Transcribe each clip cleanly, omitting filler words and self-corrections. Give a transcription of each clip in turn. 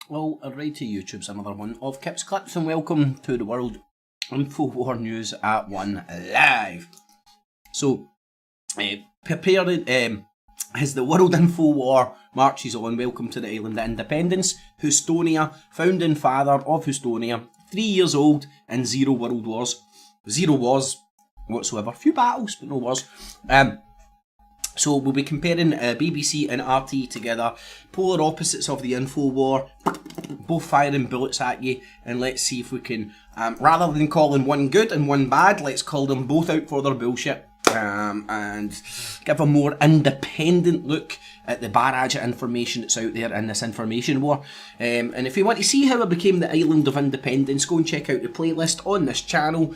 Well, right to YouTube's another one of Kip's Clips, and welcome to the World InfoWar News at 1 Live. So, prepared as the World InfoWar marches on, welcome to the island of independence. Hustonia, founding father of Hustonia, 3 years old and 0 world wars. 0 wars whatsoever. Few battles, but no wars. So we'll be comparing BBC and RT together, polar opposites of the info war, both firing bullets at you, and let's see if we can, rather than calling one good and one bad, let's call them both out for their bullshit, and give a more independent look at the barrage of information that's out there in this information war. And if you want to see how I became the island of independence, go and check out the playlist on this channel.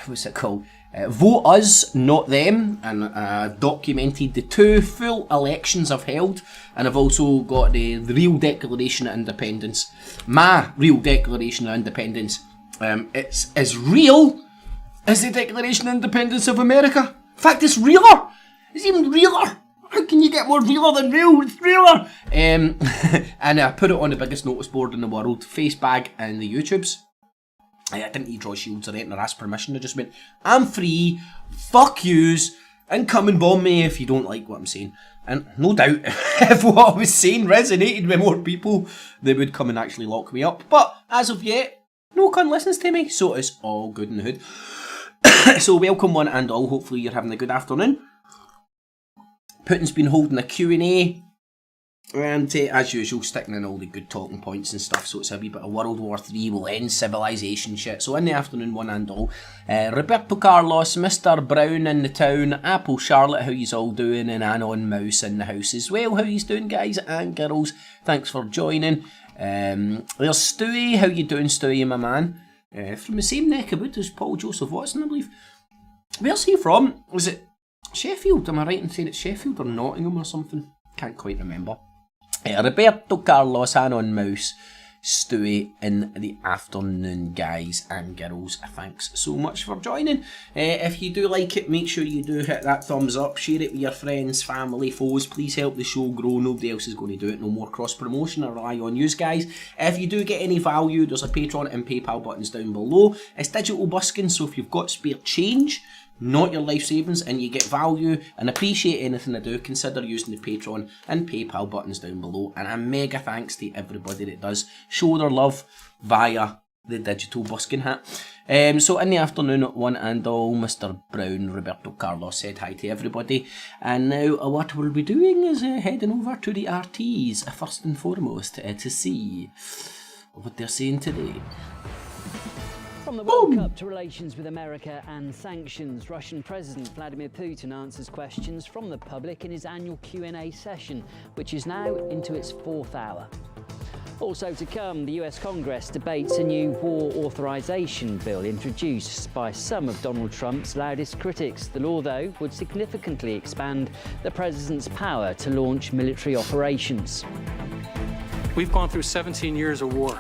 What's it called? Vote Us, Not Them, and I've documented the 2 full elections I've held, and I've also got the real Declaration of Independence, my real Declaration of Independence. It's as real as the Declaration of Independence of America. In fact, it's realer. It's even realer. How can you get more realer than real? It's realer. And I put it on the biggest notice board in the world, Facebag and the YouTubes. I didn't draw shields or anything or ask permission. I just went, I'm free, fuck yous, and come and bomb me if you don't like what I'm saying. And no doubt, if what I was saying resonated with more people, they would come and actually lock me up. But as of yet, no cunt listens to me, so it's all good in the hood. So welcome one and all, hopefully you're having a good afternoon. Putin's been holding a Q&A. And as usual, sticking in all the good talking points and stuff, so it's a wee bit of World War III will end civilization shit. So in the afternoon, one and all, Roberto Carlos, Mr. Brown in the town, Apple Charlotte, how yous all doing, and Anon Mouse in the house as well. How yous doing, guys and girls? Thanks for joining. There's Stewie, how you doing, Stewie, my man? From the same neck of wood as Paul Joseph Watson, I believe. Where's he from? Was it Sheffield? Am I right in saying it's Sheffield or Nottingham or something? Can't quite remember. Roberto Carlos, Anon Mouse, Stewie in the afternoon, guys and girls. Thanks so much for joining. If you do like it, make sure you do hit that thumbs up, share it with your friends, family, foes. Please help the show grow. Nobody else is going to do it. No more cross promotion. I rely on you guys. If you do get any value, there's a Patreon and PayPal buttons down below. It's digital busking, so if you've got spare change, not your life savings, and you get value and appreciate anything I do, consider using the Patreon and PayPal buttons down below. And a mega thanks to everybody that does show their love via the digital busking hat. So in the afternoon, one and all, Mr. Brown, Roberto Carlos said hi to everybody. And now what we'll be doing is heading over to the RTs, first and foremost, to see what they're saying today. From the World Cup to relations with America and sanctions, Russian President Vladimir Putin answers questions from the public in his annual Q&A session, which is now into its 4th hour. Also to come, the US Congress debates a new war authorization bill introduced by some of Donald Trump's loudest critics. The law, though, would significantly expand the president's power to launch military operations. We've gone through 17 years of war.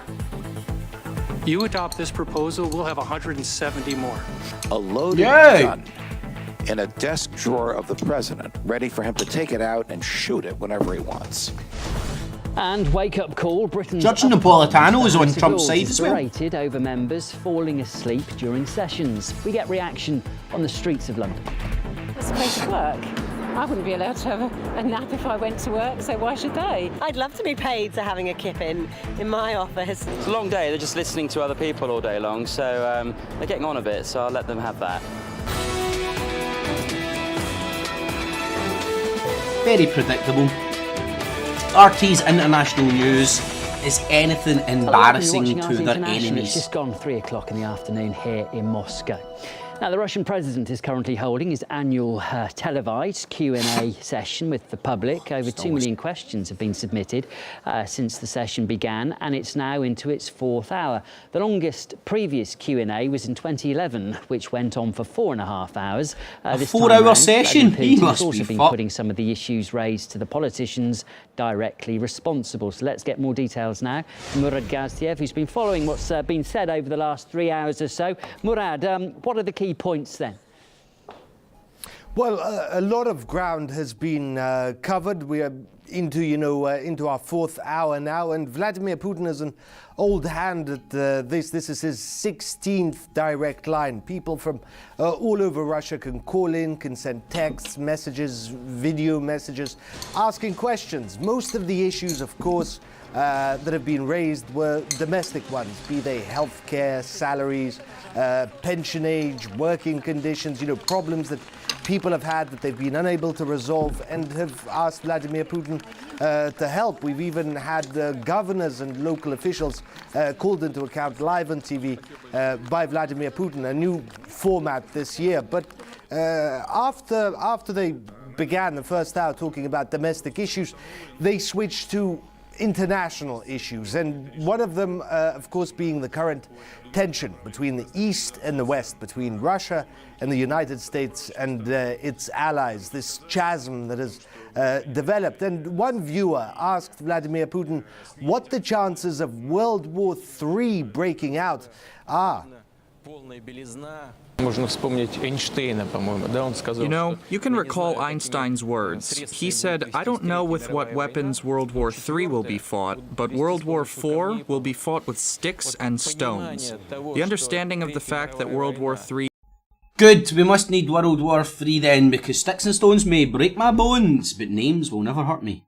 You adopt this proposal, we'll have 170 more. A loaded gun in a desk drawer of the president, ready for him to take it out and shoot it whenever he wants. And wake-up call, Britain's Judge Napolitano is on Trump's side as well. Berated over members falling asleep during sessions. We get reaction on the streets of London. It's a place of work. I wouldn't be allowed to have a nap if I went to work, so why should they? I'd love to be paid for having a kip in my office. It's a long day, they're just listening to other people all day long, so they're getting on a bit, so I'll let them have that. Very predictable. RT's international news is anything embarrassing to their enemies. It's just gone 3 o'clock in the afternoon here in Moscow. Now, the Russian president is currently holding his annual televised Q&A session with the public. Over 2 million questions have been submitted since the session began, and it's now into its 4th hour. The longest previous Q&A was in 2011, which went on for 4.5 hours. A 4-hour session? He must has also be been putting some of the issues raised to the politicians directly responsible. So let's get more details now from Murad Gaziev, who's been following what's been said over the last 3 hours or so. Murad, what are the key points then? Well, a lot of ground has been covered. We are into into our fourth hour now, and Vladimir Putin is an old hand at this. This is his 16th direct line. People from all over Russia can call in, can send texts, messages, video messages, asking questions. Most of the issues, of course, that have been raised were domestic ones, be they healthcare, salaries, pension age, working conditions, problems that people have had that they've been unable to resolve, and have asked Vladimir Putin to help. We've even had governors and local officials called into account live on TV by Vladimir Putin, a new format this year. But after they began the first hour talking about domestic issues, they switched to international issues, and one of them, of course, being the current tension between the East and the West, between Russia and the United States and its allies, this chasm that has developed. And one viewer asked Vladimir Putin what the chances of World War III breaking out are. You know, you can recall Einstein's words. He said, "I don't know with what weapons World War III will be fought, but World War IV will be fought with sticks and stones." The understanding of the fact that World War III... Good, we must need World War III then, because sticks and stones may break my bones, but names will never hurt me.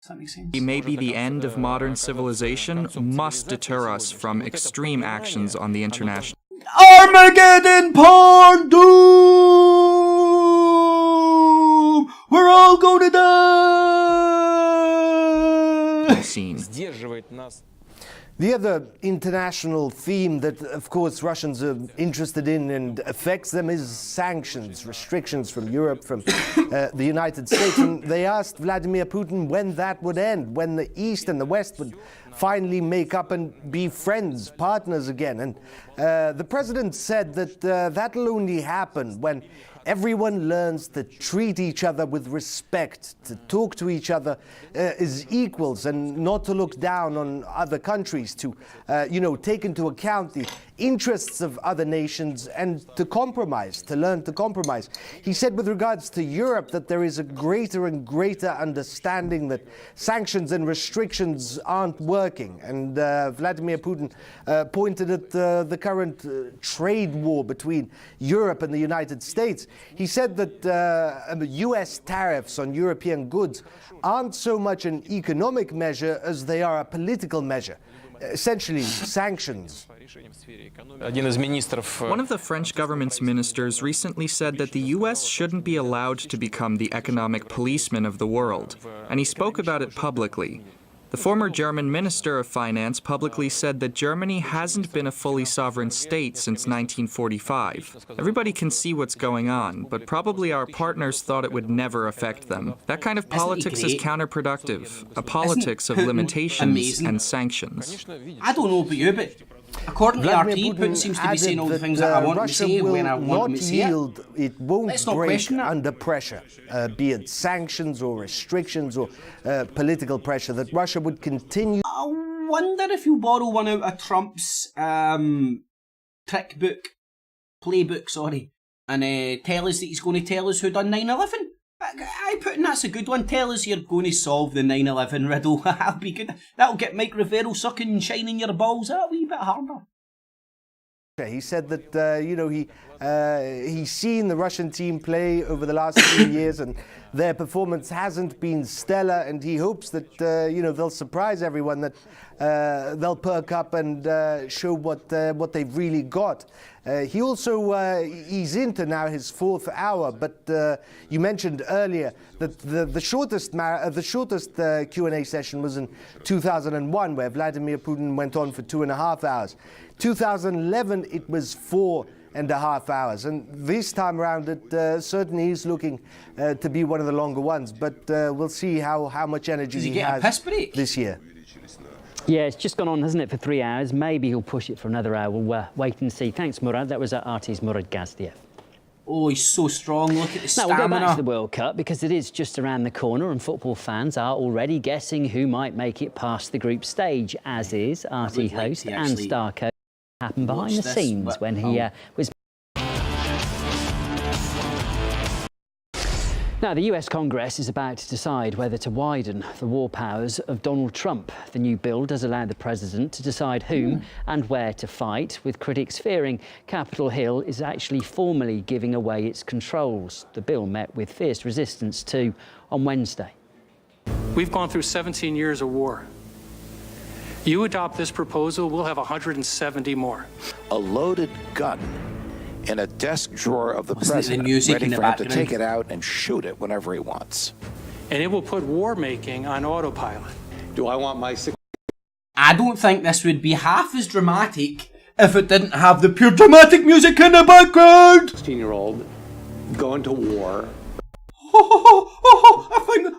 Does that make sense? may be the end of modern civilization must deter us from extreme actions on the international... Armageddon Part Doom! We're all gonna die! scene. The other international theme that, of course, Russians are interested in and affects them is sanctions, restrictions from Europe, from the United States. And they asked Vladimir Putin when that would end, when the East and the West would finally make up and be friends, partners again. And the president said that that'll only happen when everyone learns to treat each other with respect, to talk to each other as equals, and not to look down on other countries, to, take into account the interests of other nations and to compromise, to learn to compromise. He said with regards to Europe that there is a greater and greater understanding that sanctions and restrictions aren't working. And Vladimir Putin pointed at the current trade war between Europe and the United States. He said that US tariffs on European goods aren't so much an economic measure as they are a political measure. Essentially, sanctions. One of the French government's ministers recently said that the US shouldn't be allowed to become the economic policeman of the world, and he spoke about it publicly. The former German Minister of Finance publicly said that Germany hasn't been a fully sovereign state since 1945. Everybody can see what's going on, but probably our partners thought it would never affect them. That kind of politics is counterproductive, a politics of limitations and sanctions. I don't know about you, but according to RT, Putin seems to be saying all the things that I want to say when I want to say it. It won't break under pressure, be it sanctions or restrictions or political pressure, that Russia would continue. I wonder if he'll borrow one out of Trump's playbook, and tell us that he's going to tell us who done 9/11. I Putin, that's a good one. Tell us you're going to solve the 9/11 riddle. That'll be good. That'll get Mike Rivero sucking and shining your balls a wee bit harder. He said that he's seen the Russian team play over the last few years, and their performance hasn't been stellar, and he hopes that they'll surprise everyone, that they'll perk up and show what they've really got. He also he's into now his fourth hour, but you mentioned earlier that the shortest Q&A session was in 2001, where Vladimir Putin went on for 2.5 hours. 2011, it was 4.5 hours, and this time around it certainly is looking to be one of the longer ones, but we'll see how much energy he has this year. Yeah, it's just gone on, hasn't it, for 3 hours. Maybe he'll push it for another hour. We'll wait and see. Thanks, Murad. That was RT's Murad Gazdiev. Oh, he's so strong. Look at the stamina. Now, we'll go back to the World Cup because it is just around the corner, and football fans are already guessing who might make it past the group stage, as is RT host and star coach. Happened behind the scenes when he was... Now, the US Congress is about to decide whether to widen the war powers of Donald Trump. The new bill does allow the president to decide whom and where to fight, with critics fearing Capitol Hill is actually formally giving away its controls. The bill met with fierce resistance too on Wednesday. We've gone through 17 years of war. You adopt this proposal, we'll have 170 more. A loaded gun in a desk drawer of the Wasn't it the president, music ready in the for him to background? take it out and shoot it whenever he wants. And it will put war making on autopilot. Do I want my I don't think this would be half as dramatic if it didn't have the pure dramatic music in the background. 16-year-old going to war? I think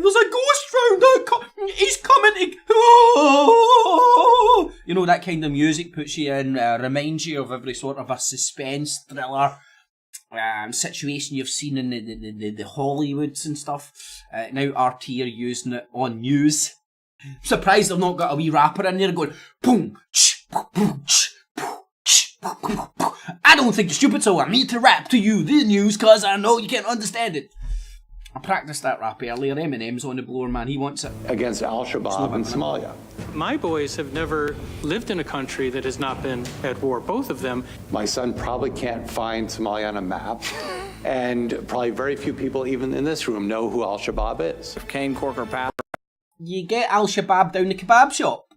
there's a ghost round. He's coming to. You know, that kind of music puts you in, reminds you of every sort of a suspense thriller situation you've seen in the Hollywoods and stuff. Now RT are using it on news. I'm surprised they've not got a wee rapper in there going boom, boom, I don't think you're stupid, so I need to rap to you the news because I know you can't understand it. I practiced that rap earlier. Eminem's on the blower, man. He wants it. Against Al-Shabaab in Somalia. My boys have never lived in a country that has not been at war, both of them. My son probably can't find Somalia on a map, and probably very few people even in this room know who Al-Shabaab is. Kane Corker Path. You get Al-Shabaab down the kebab shop.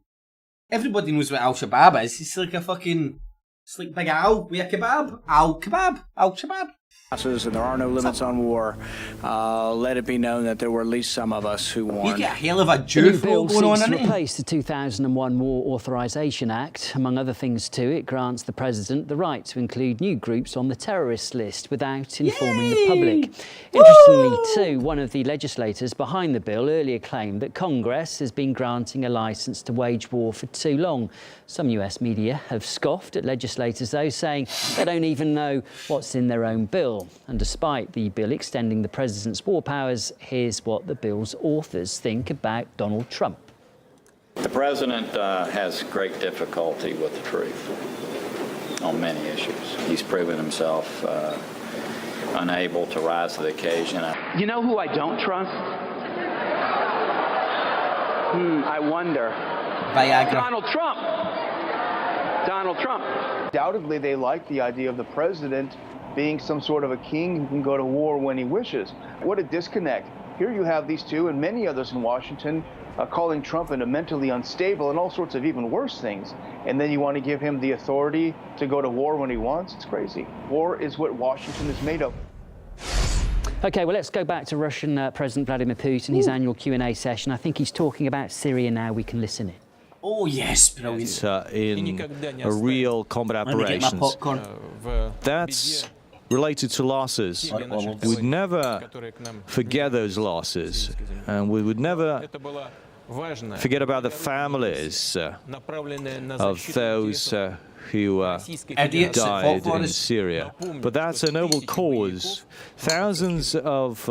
Everybody knows what Al-Shabaab is. It's like a fucking... It's like Big Al with a kebab. Al-Kebab. Al-Shabaab. And there are no limits on war. Let it be known that there were at least some of us who warned. You get a hell of a The Jew new flow bill going on, seeks to isn't it? replace the 2001 War Authorization Act. Among other things too, it grants the president the right to include new groups on the terrorist list without informing the public. Interestingly too, one of the legislators behind the bill earlier claimed that Congress has been granting a licence to wage war for too long. Some US media have scoffed at legislators though, saying they don't even know what's in their own bill. And despite the bill extending the president's war powers, here's what the bill's authors think about Donald Trump. The president has great difficulty with the truth on many issues. He's proven himself unable to rise to the occasion. You know who I don't trust? I wonder. Viagra. Donald Trump. Donald Trump. Undoubtedly, they like the idea of the president being some sort of a king who can go to war when he wishes. What a disconnect. Here you have these two and many others in Washington calling Trump a mentally unstable and all sorts of even worse things. And then you want to give him the authority to go to war when he wants? It's crazy. War is what Washington is made of. OK, well, let's go back to Russian President Vladimir Putin, his annual Q&A session. I think he's talking about Syria now. We can listen in. Oh, yes, brilliant. In a real combat operations. That's related to losses. We would never forget those losses, and we would never forget about the families of those who died in Syria. But that's a noble cause. Thousands of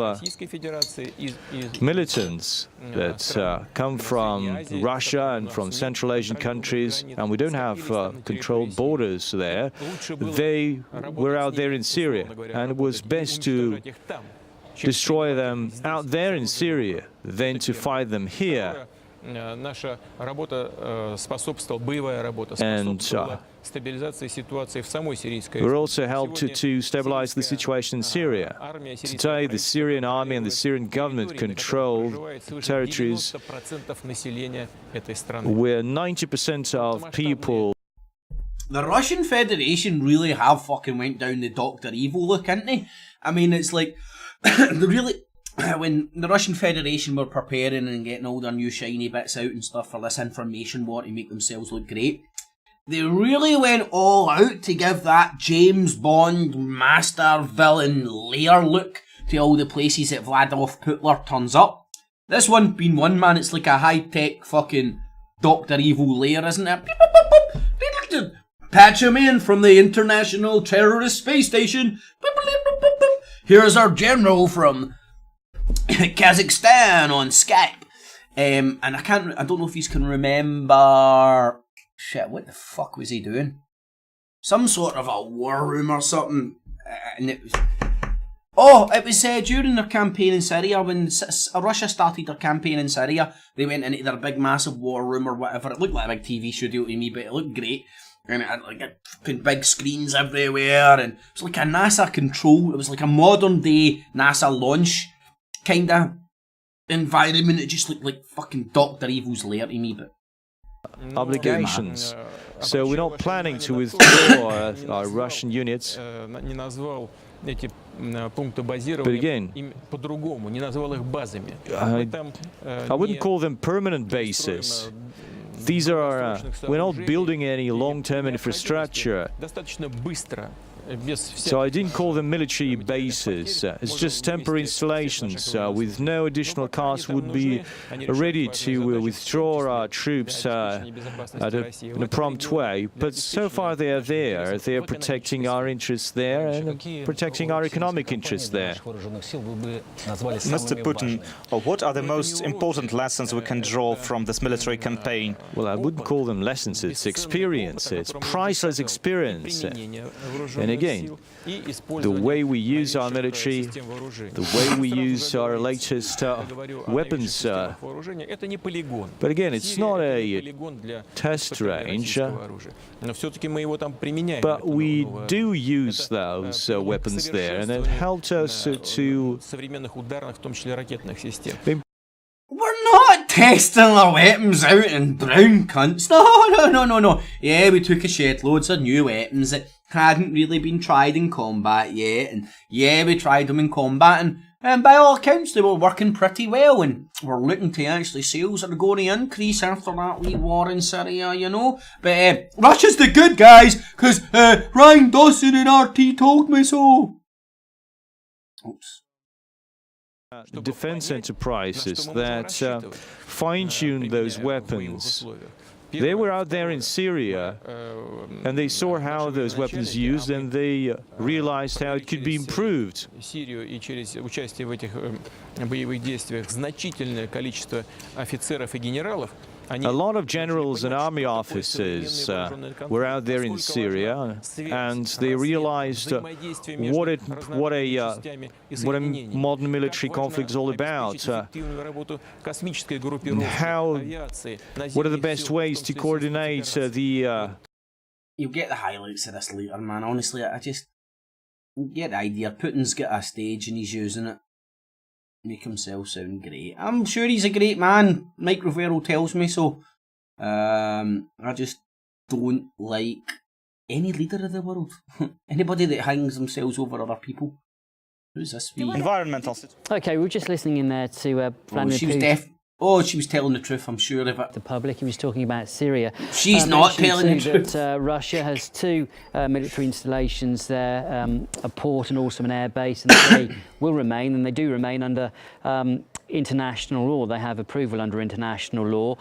militants that come from Russia and from Central Asian countries, and we don't have controlled borders there. They were out there in Syria, and it was best to destroy them out there in Syria than to fight them here. And we're also helped to stabilize the situation in Syria. Today, the Syrian army and the Syrian government control territories where 90% of people... The Russian Federation really have fucking went down the Dr. Evil look, haven't they? I mean, it's like... they really... When the Russian Federation were preparing and getting all their new shiny bits out and stuff for this information war to make themselves look great, they really went all out to give that James Bond master villain lair look to all the places that Vladimir Putin turns up. This one being one, man, it's like a high-tech fucking Dr. Evil lair, isn't it? Patch him in from the International Terrorist Space Station. Here's our general from Kazakhstan on Skype. And I don't know if you can remember... Shit, what the fuck was he doing? Some sort of a war room or something. And it was... Oh, it was during their campaign in Syria, when Russia started their campaign in Syria. They went into their big massive war room or whatever. It looked like a big TV studio to me, but it looked great. And it had like fucking big screens everywhere, and it was like a NASA control. It was like a modern day NASA launch kind of environment. It just looked like fucking Dr. Evil's lair to me, but obligations. So we're not planning to withdraw our Russian units. But again, I wouldn't call them permanent bases. These are, we're not building any long-term infrastructure. So I didn't call them military bases. It's just temporary installations. With no additional cost, would be ready to withdraw our troops in a prompt way. But so far they are there. They are protecting our interests there and protecting our economic interests there. Mr. Putin, what are the most important lessons we can draw from this military campaign? Well, I wouldn't call them lessons. It's experience. It's priceless experience. And again, the way we use our military, the way we use our latest weapons. But again, it's not a test range. But we do use those weapons there, and it helped us to... We're not testing our weapons out in brown cunts. No. Yeah, we took a shed loads of new weapons that hadn't really been tried in combat yet, and yeah, we tried them in combat, and by all accounts they were working pretty well, and we're looking to actually sales are going to increase after that wee war in Syria, you know. But Russia's the good guys, because Ryan Dawson and RT told me so. Oops. Defense enterprises that fine-tuned those weapons. They were out there in Syria, and they saw how those weapons used, and they realized how it could be improved. A lot of generals and army officers were out there in Syria, and they realized what a modern military conflict is all about. What are the best ways to coordinate the... You'll get the highlights of this later, man. Honestly, I just get the idea. Putin's got a stage and he's using it. Make himself sound great. I'm sure he's a great man. Mike Rivero tells me so. I just don't like any leader of the world. Anybody that hangs themselves over other people. Who's this? Environmental. Okay, we're just listening in there to Vladimir Putin. She was telling the truth, I'm sure of it. The public, he was talking about Syria. She's not telling the truth. That, Russia has two military installations there, a port and also an air base, and they will remain, and they do remain under international law. They have approval under international law.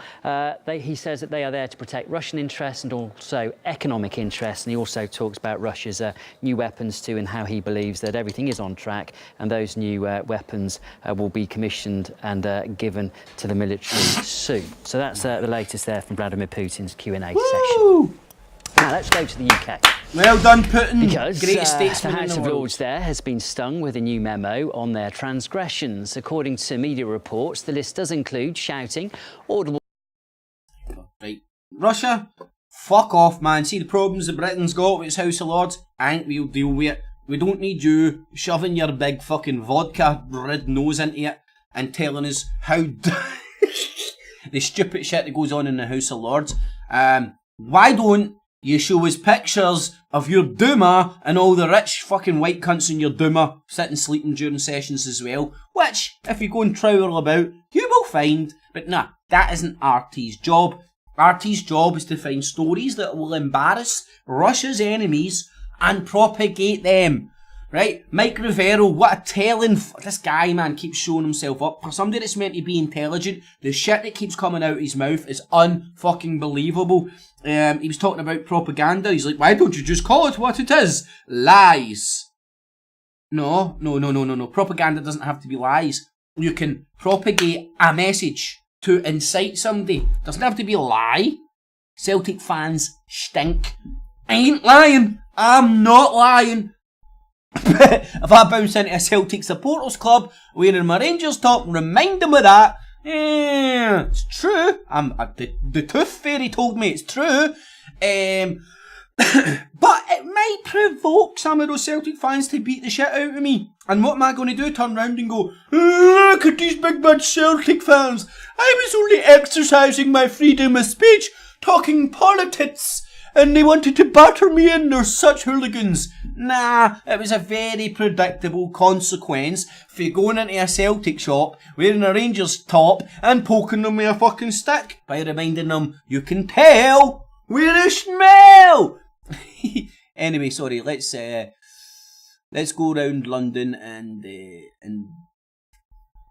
He says that they are there to protect Russian interests and also economic interests, and he also talks about Russia's new weapons too, and how he believes that everything is on track, and those new weapons will be commissioned and given to the military soon. So that's the latest there from Vladimir Putin's Q&A session. Now let's go to the UK. Well done, Putin. Because greatest statesman the in House the of world. Lords there has been stung with a new memo on their transgressions. According to media reports, the list does include shouting, audible... Right. Russia, fuck off, man. See the problems that Britain's got with its House of Lords? We'll deal with it. We don't need you shoving your big fucking vodka-rid nose into it and telling us how the stupid shit that goes on in the House of Lords. Why don't you show us pictures of your Duma and all the rich fucking white cunts in your Duma sitting sleeping during sessions as well, which, if you go and trowel about, you will find. But nah, that isn't RT's job. RT's job is to find stories that will embarrass Russia's enemies and propagate them. Right? Mike Rivero, what a telling... This guy, man, keeps showing himself up. For somebody that's meant to be intelligent, the shit that keeps coming out of his mouth is un-fucking-believable. He was talking about propaganda. He's like, why don't you just call it what it is? Lies. No. Propaganda doesn't have to be lies. You can propagate a message to incite somebody. Doesn't have to be a lie. Celtic fans stink. I ain't lying. I'm not lying. if I bounce into a Celtic supporters club wearing my Rangers top and remind them of that, it's true. The tooth fairy told me it's true. But it might provoke some of those Celtic fans to beat the shit out of me. And what am I going to do? Turn round and go, look at these big bad Celtic fans. I was only exercising my freedom of speech, talking politics, and they wanted to batter me in. They're such hooligans. Nah, it was a very predictable consequence for going into a Celtic shop, wearing a Rangers top, and poking them with a fucking stick by reminding them, you can tell we're a smell. Anyway, sorry, let's go around London and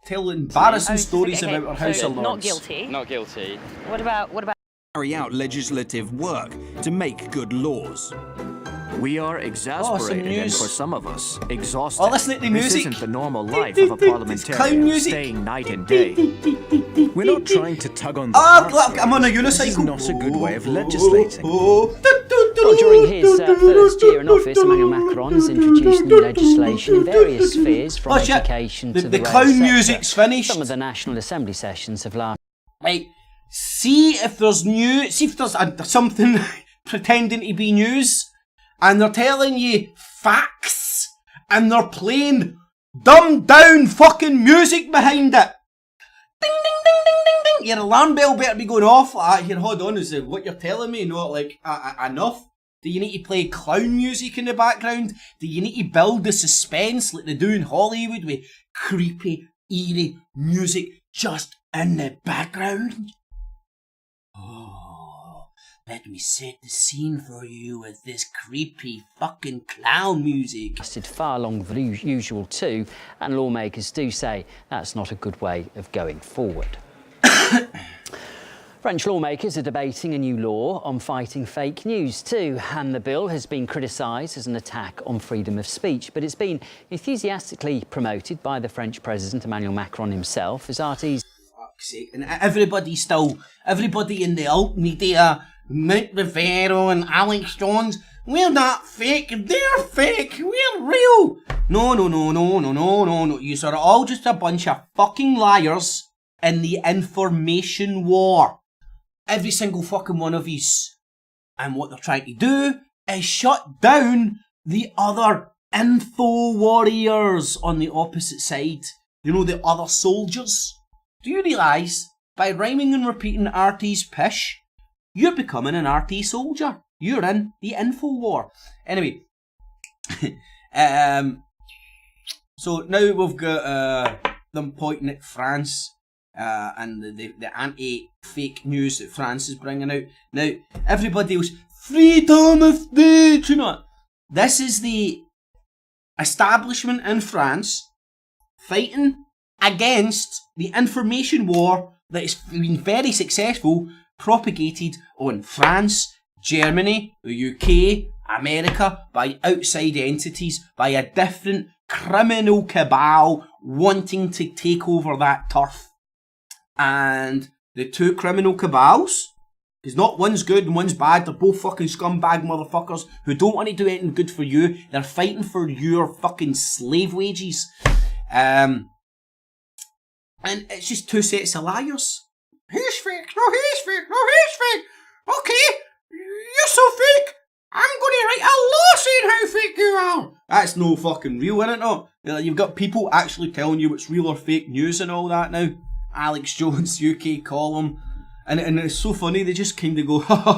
tell embarrassing stories about our House of Lords. Not guilty. Not guilty. What about carry out legislative work to make good laws. We are exasperated and for some of us, exhausted. Oh, listen to the music. This isn't the normal life of a parliamentarian, staying night and day. We're not trying to tug on the look, I'm on a unicycle. This is not a good way of legislating. Well, during his first year in office, Emmanuel Macron has introduced new legislation in various spheres, from education to the rail clown sector. music's finished. Some of the National Assembly sessions have lasted. Right, see if there's something pretending to be news, and they're telling you facts, and they're playing dumbed down fucking music behind it. Ding, ding, ding, ding, ding, ding. Your alarm bell better be going off. Here, hold on, is it what you're telling me not like enough? Do you need to play clown music in the background? Do you need to build the suspense like they do in Hollywood with creepy, eerie music just in the background? Oh, let me set the scene for you with this creepy fucking clown music. Lasted far longer than usual too, and lawmakers do say that's not a good way of going forward. French lawmakers are debating a new law on fighting fake news too, and the bill has been criticised as an attack on freedom of speech, but it's been enthusiastically promoted by the French President Emmanuel Macron himself as RT's. Fuck's sake, and everybody in the alt media, Mount Rivero and Alex Jones, we're not fake, they're fake, we're real. No, you are all just a bunch of fucking liars in the information war. Every single fucking one of yous. And what they're trying to do is shut down the other info warriors on the opposite side. You know, the other soldiers. Do you realise, by rhyming and repeating RT's pish, you're becoming an RT soldier. You're in the info war. Anyway, so now we've got them pointing at France. And the anti-fake news that France is bringing out. Now, everybody was freedom of speech, you know. This is the establishment in France fighting against the information war that has been very successful, propagated on France, Germany, the UK, America, by outside entities, by a different criminal cabal wanting to take over that turf. And the two criminal cabals, because not one's good and one's bad, they're both fucking scumbag motherfuckers who don't want to do anything good for you. They're fighting for your fucking slave wages. And it's just two sets of liars. He's fake, no he's fake, no he's fake. Okay, you're so fake, I'm going to write a law saying how fake you are. That's no fucking real, innit? No? You've got people actually telling you what's real or fake news and all that now. Alex Jones, UK column, and it's so funny, they just kind of go, ha ha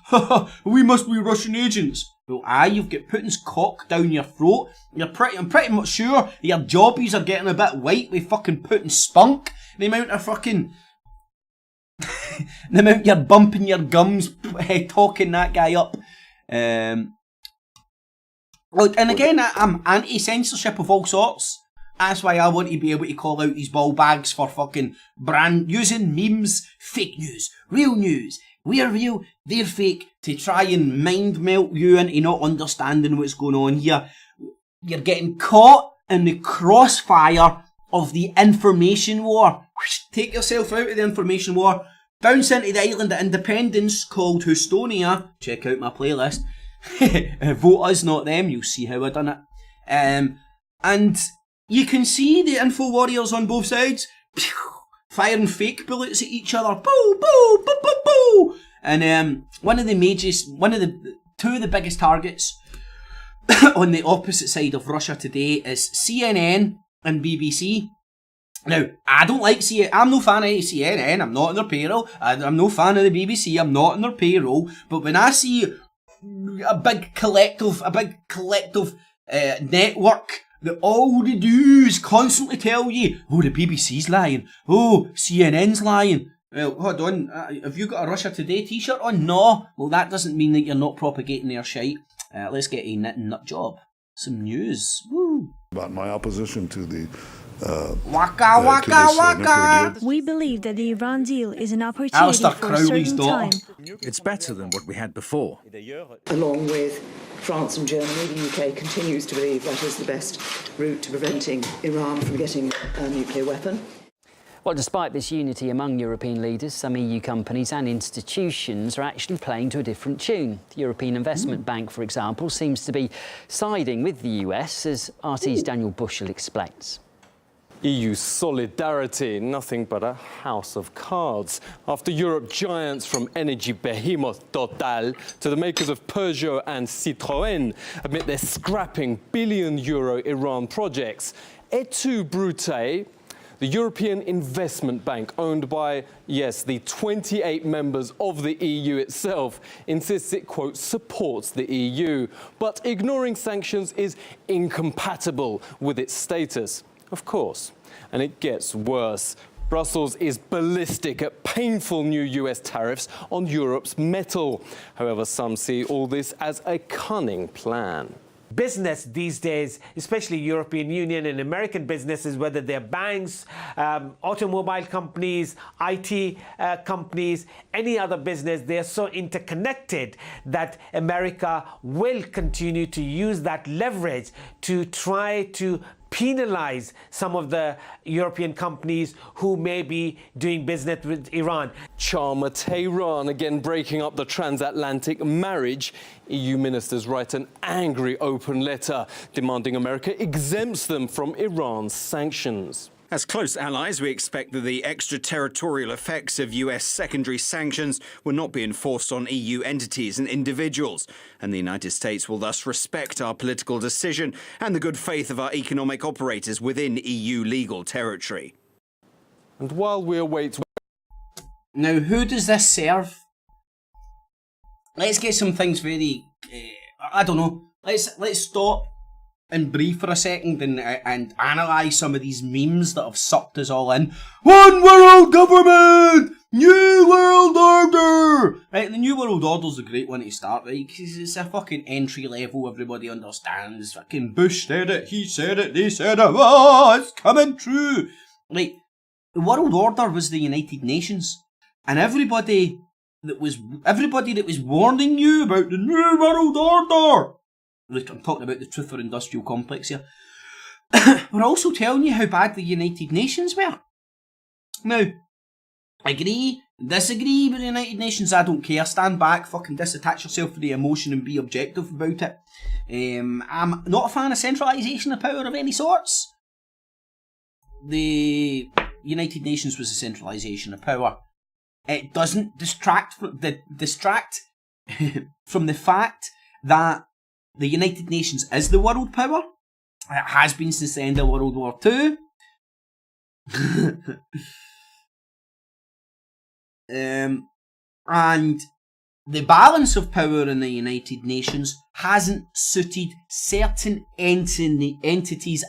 ha ha, we must be Russian agents. Well, you've got Putin's cock down your throat. I'm pretty much sure your jobbies are getting a bit white with fucking Putin's spunk. The amount of fucking, the amount you're bumping your gums talking that guy up. Well, and again, I'm anti-censorship of all sorts. That's why I want to be able to call out these ball bags for fucking using memes, fake news, real news. We're real, they're fake, to try and mind melt you into not understanding what's going on here. You're getting caught in the crossfire of the information war. Take yourself out of the information war, bounce into the island of independence called Houstonia. Check out my playlist. Vote us, not them, you'll see how I done it. And you can see the info warriors on both sides firing fake bullets at each other. Boo, boo, boo, boo, boo. And two of the biggest targets on the opposite side of Russia today is CNN and BBC. Now, I don't like CNN. I'm no fan of CNN. I'm not on their payroll. I'm no fan of the BBC. I'm not on their payroll. But when I see a big collective network that all they do is constantly tell you, oh, the BBC's lying. Oh, CNN's lying. Well, hold on. Have you got a Russia Today t-shirt on? No. Well, that doesn't mean that you're not propagating their shite. Let's get a nut job. Some news. Woo. About my opposition to the waka waka waka. We believe that the Iran deal is an opportunity for a certain time. It's better than what we had before. Along with France and Germany, the UK continues to believe that is the best route to preventing Iran from getting a nuclear weapon. Well, despite this unity among European leaders, some EU companies and institutions are actually playing to a different tune. The European Investment Bank, for example, seems to be siding with the US, as RT's Daniel Bushell explains. EU solidarity, nothing but a house of cards. After Europe giants from energy behemoth Total to the makers of Peugeot and Citroën admit they're scrapping billion-euro Iran projects, et tu, Brute? The European Investment Bank, owned by, yes, the 28 members of the EU itself, insists it, quote, supports the EU, but ignoring sanctions is incompatible with its status. Of course. And it gets worse. Brussels is ballistic at painful new US tariffs on Europe's metal. However, some see all this as a cunning plan. Business these days, especially European Union and American businesses, whether they're banks, automobile companies, IT companies, any other business, they're so interconnected that America will continue to use that leverage to try to penalize some of the European companies who may be doing business with Iran. Charmer Tehran again breaking up the transatlantic marriage. EU ministers write an angry open letter demanding America exempts them from Iran's sanctions. As close allies, we expect that the extraterritorial effects of US secondary sanctions will not be enforced on EU entities and individuals, and the United States will thus respect our political decision and the good faith of our economic operators within EU legal territory. And while we await... Now, who does this serve? Let's get some things very... I don't know. Let's stop and breathe for a second and analyse some of these memes that have sucked us all in. One world government! New world order! Right, the New World Order's a great one to start, right? Because it's a fucking entry level, everybody understands. Fucking Bush said it, he said it, they said it. Oh, it's coming true! Right, the World Order was the United Nations. And everybody that was warning you about the New World Order, I'm talking about the Truth or Industrial Complex here, we're also telling you how bad the United Nations were. Now, agree, disagree with the United Nations, I don't care, stand back, fucking disattach yourself from the emotion and be objective about it. I'm not a fan of centralisation of power of any sorts. The United Nations was a centralisation of power. It doesn't distract from the fact that the United Nations is the world power. It has been since the end of World War II. And the balance of power in the United Nations hasn't suited certain entities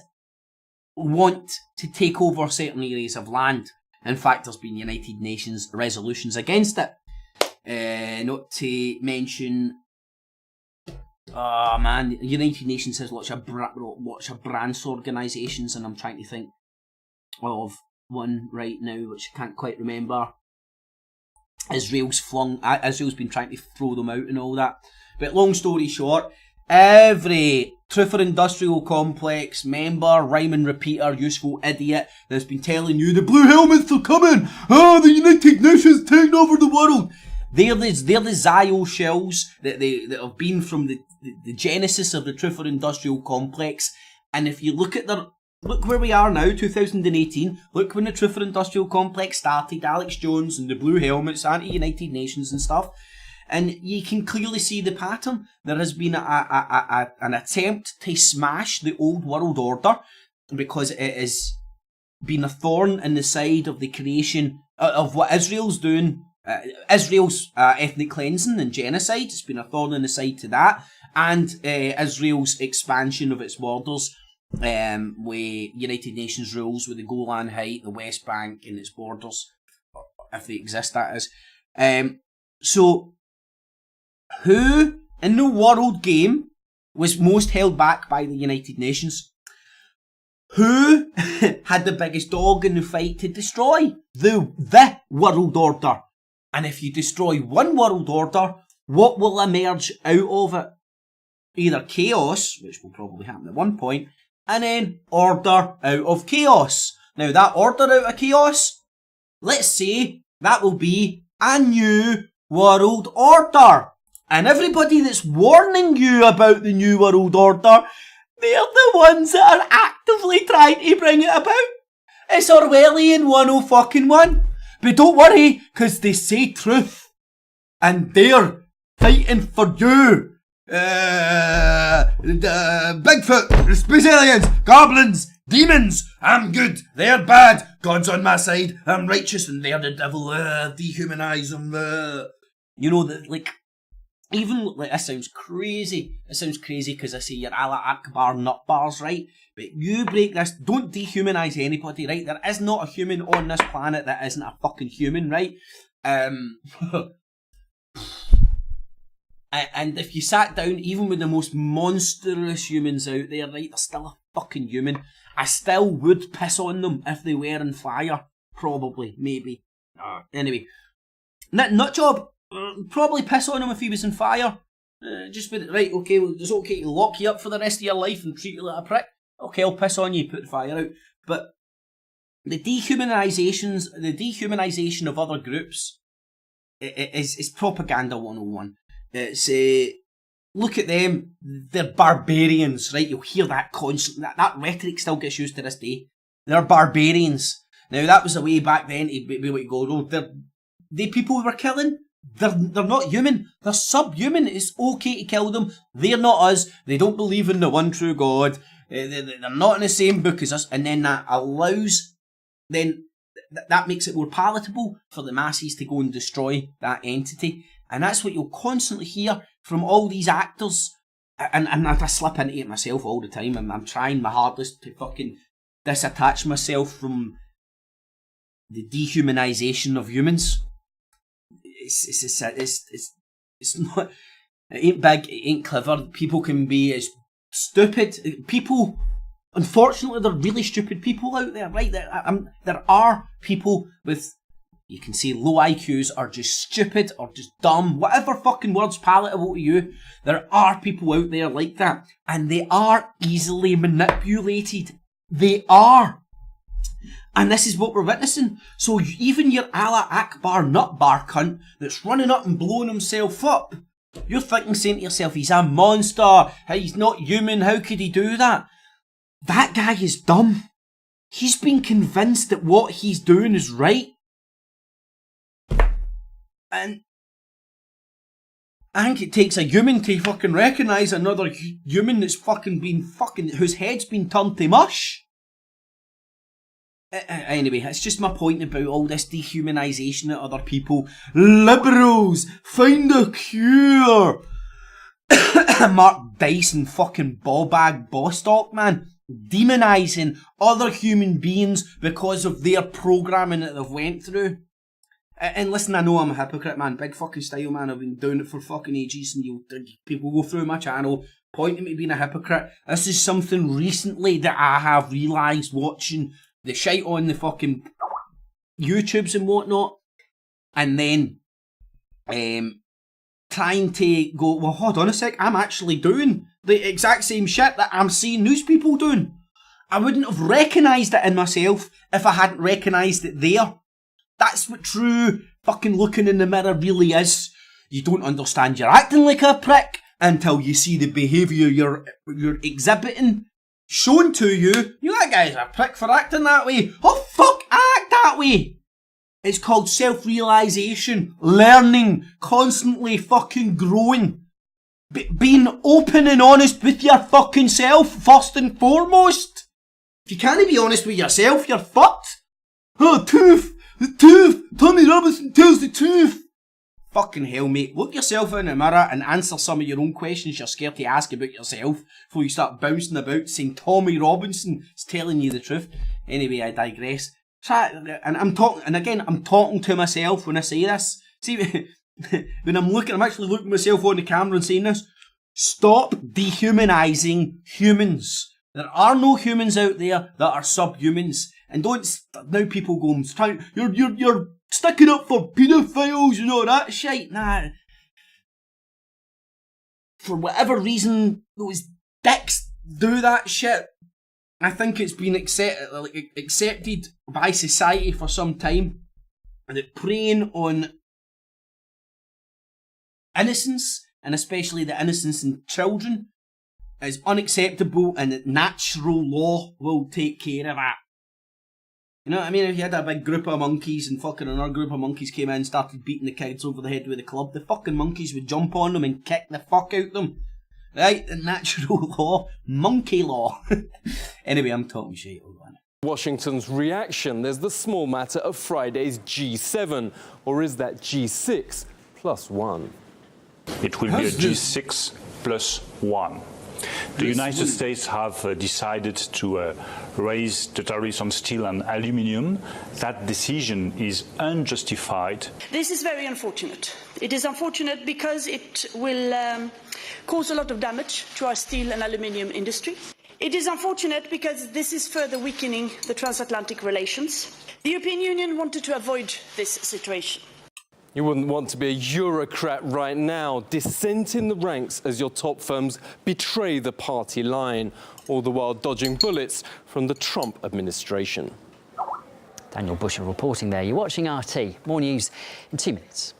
want to take over certain areas of land. In fact, there's been United Nations resolutions against it. Not to mention... Oh man, United Nations has lots of branch organisations, and I'm trying to think of one right now which I can't quite remember. Israel's been trying to throw them out and all that. But long story short, every Truth or Industrial Complex member, rhyme and repeater, useful idiot that's been telling you the blue helmets are coming, the United Nations taking over the world. They're the Zio shells that have been from the genesis of the Truth or Industrial Complex. And if you look at look where we are now, 2018, look when the Truther Industrial Complex started, Alex Jones and the Blue Helmets, anti-United Nations and stuff, and you can clearly see the pattern. There has been an attempt to smash the old world order because it has been a thorn in the side of the creation of what Israel's doing, Israel's ethnic cleansing and genocide. It's been a thorn in the side to that, and Israel's expansion of its borders with United Nations rules, with the Golan Heights, the West Bank and its borders, if they exist, that is. So, who in the world game was most held back by the United Nations? Who had the biggest dog in the fight to destroy the world order? And if you destroy one world order, what will emerge out of it? Either chaos, which will probably happen at one point, and then order out of chaos. Now that order out of chaos, let's say that will be a new world order. And everybody that's warning you about the new world order, they're the ones that are actively trying to bring it about. It's Orwellian 101. But don't worry, because they say truth. And they're fighting for you. Bigfoot, space aliens, goblins, demons. I'm good, they're bad. God's on my side, I'm righteous, and they're the devil. Dehumanize them. You know, like, even, like, this sounds crazy. It sounds crazy because I say you're Allah Akbar nut bars, right? But you break this, don't dehumanize anybody, right? There is not a human on this planet that isn't a fucking human, right? And if you sat down, even with the most monstrous humans out there, right, they're still a fucking human. I still would piss on them if they were on fire. Probably, maybe. Anyway, nut job. Probably piss on him if he was on fire. Just with it, right, okay, well, it's okay to lock you up for the rest of your life and treat you like a prick. Okay, I'll piss on you, put the fire out. But the dehumanization of other groups is propaganda 101. It's look at them, they're barbarians, right? You'll hear that constantly. That rhetoric still gets used to this day. They're barbarians. Now that was a way back then to be able to go, oh, the people we were killing, they're not human. They're subhuman. It's okay to kill them. They're not us. They don't believe in the one true God. They're not in the same book as us. And then that allows, that makes it more palatable for the masses to go and destroy that entity. And that's what you'll constantly hear from all these actors. And I slip into it myself all the time. I'm trying my hardest to fucking disattach myself from the dehumanization of humans. It's not, it ain't big, it ain't clever. People can be as stupid. People, unfortunately, there are really stupid people out there, right? There are people with, you can say, low IQs, or just stupid, or just dumb, whatever fucking word's palatable to you. There are people out there like that, and they are easily manipulated. They are. And this is what we're witnessing. So even your Allah Akbar nutbar cunt that's running up and blowing himself up, you're thinking, saying to yourself, he's a monster, he's not human, how could he do that? That guy is dumb. He's been convinced that what he's doing is right. And I think it takes a human to fucking recognise another human that's whose head's been turned to mush. Anyway, it's just my point about all this dehumanisation of other people. Liberals, find a cure. Mark Dyson, fucking ballbag Bostock, man. Demonising other human beings because of their programming that they've went through. And listen, I know I'm a hypocrite, man. Big fucking style, man. I've been doing it for fucking ages, and people go through my channel pointing me being a hypocrite. This is something recently that I have realised watching the shite on the fucking YouTubes and whatnot, and then trying to go, well, hold on a sec, I'm actually doing the exact same shit that I'm seeing news people doing. I wouldn't have recognised it in myself if I hadn't recognised it there. That's what true fucking looking in the mirror really is. You don't understand you're acting like a prick until you see the behaviour you're exhibiting. shown to you, that guy's a prick for acting that way. Oh, fuck, act that way. It's called self-realisation, learning, constantly fucking growing. Being open and honest with your fucking self, first and foremost. If you can't be honest with yourself, you're fucked. Oh, the tooth, Tommy Robinson tells the truth. Fucking hell, mate. Look yourself in the mirror and answer some of your own questions you're scared to ask about yourself before you start bouncing about saying Tommy Robinson is telling you the truth. Anyway, I digress. And I'm talking to myself when I say this. See, when I'm actually looking myself on the camera and saying this. Stop dehumanising humans. There are no humans out there that are subhumans. And don't now people go, you're sticking up for paedophiles and all that shit. Nah. For whatever reason, those dicks do that shit. I think it's been accepted by society for some time. And that preying on innocence, and especially the innocence in children, is unacceptable, and that natural law will take care of that. You know what I mean? If you had a big group of monkeys and fucking another group of monkeys came in and started beating the kids over the head with a club, the fucking monkeys would jump on them and kick the fuck out of them. Right? The natural law. Monkey law. Anyway, I'm talking shit. Washington's reaction. There's the small matter of Friday's G7. Or is that G6 plus 1? It will be a G6 plus 1. The United States have decided to raise the tariffs on steel and aluminium. That decision is unjustified. This is very unfortunate. It is unfortunate because it will cause a lot of damage to our steel and aluminium industry. It is unfortunate because this is further weakening the transatlantic relations. The European Union wanted to avoid this situation. You wouldn't want to be a Eurocrat right now, dissent in the ranks as your top firms betray the party line, all the while dodging bullets from the Trump administration. Daniel Busher reporting there. You're watching RT. More news in 2 minutes.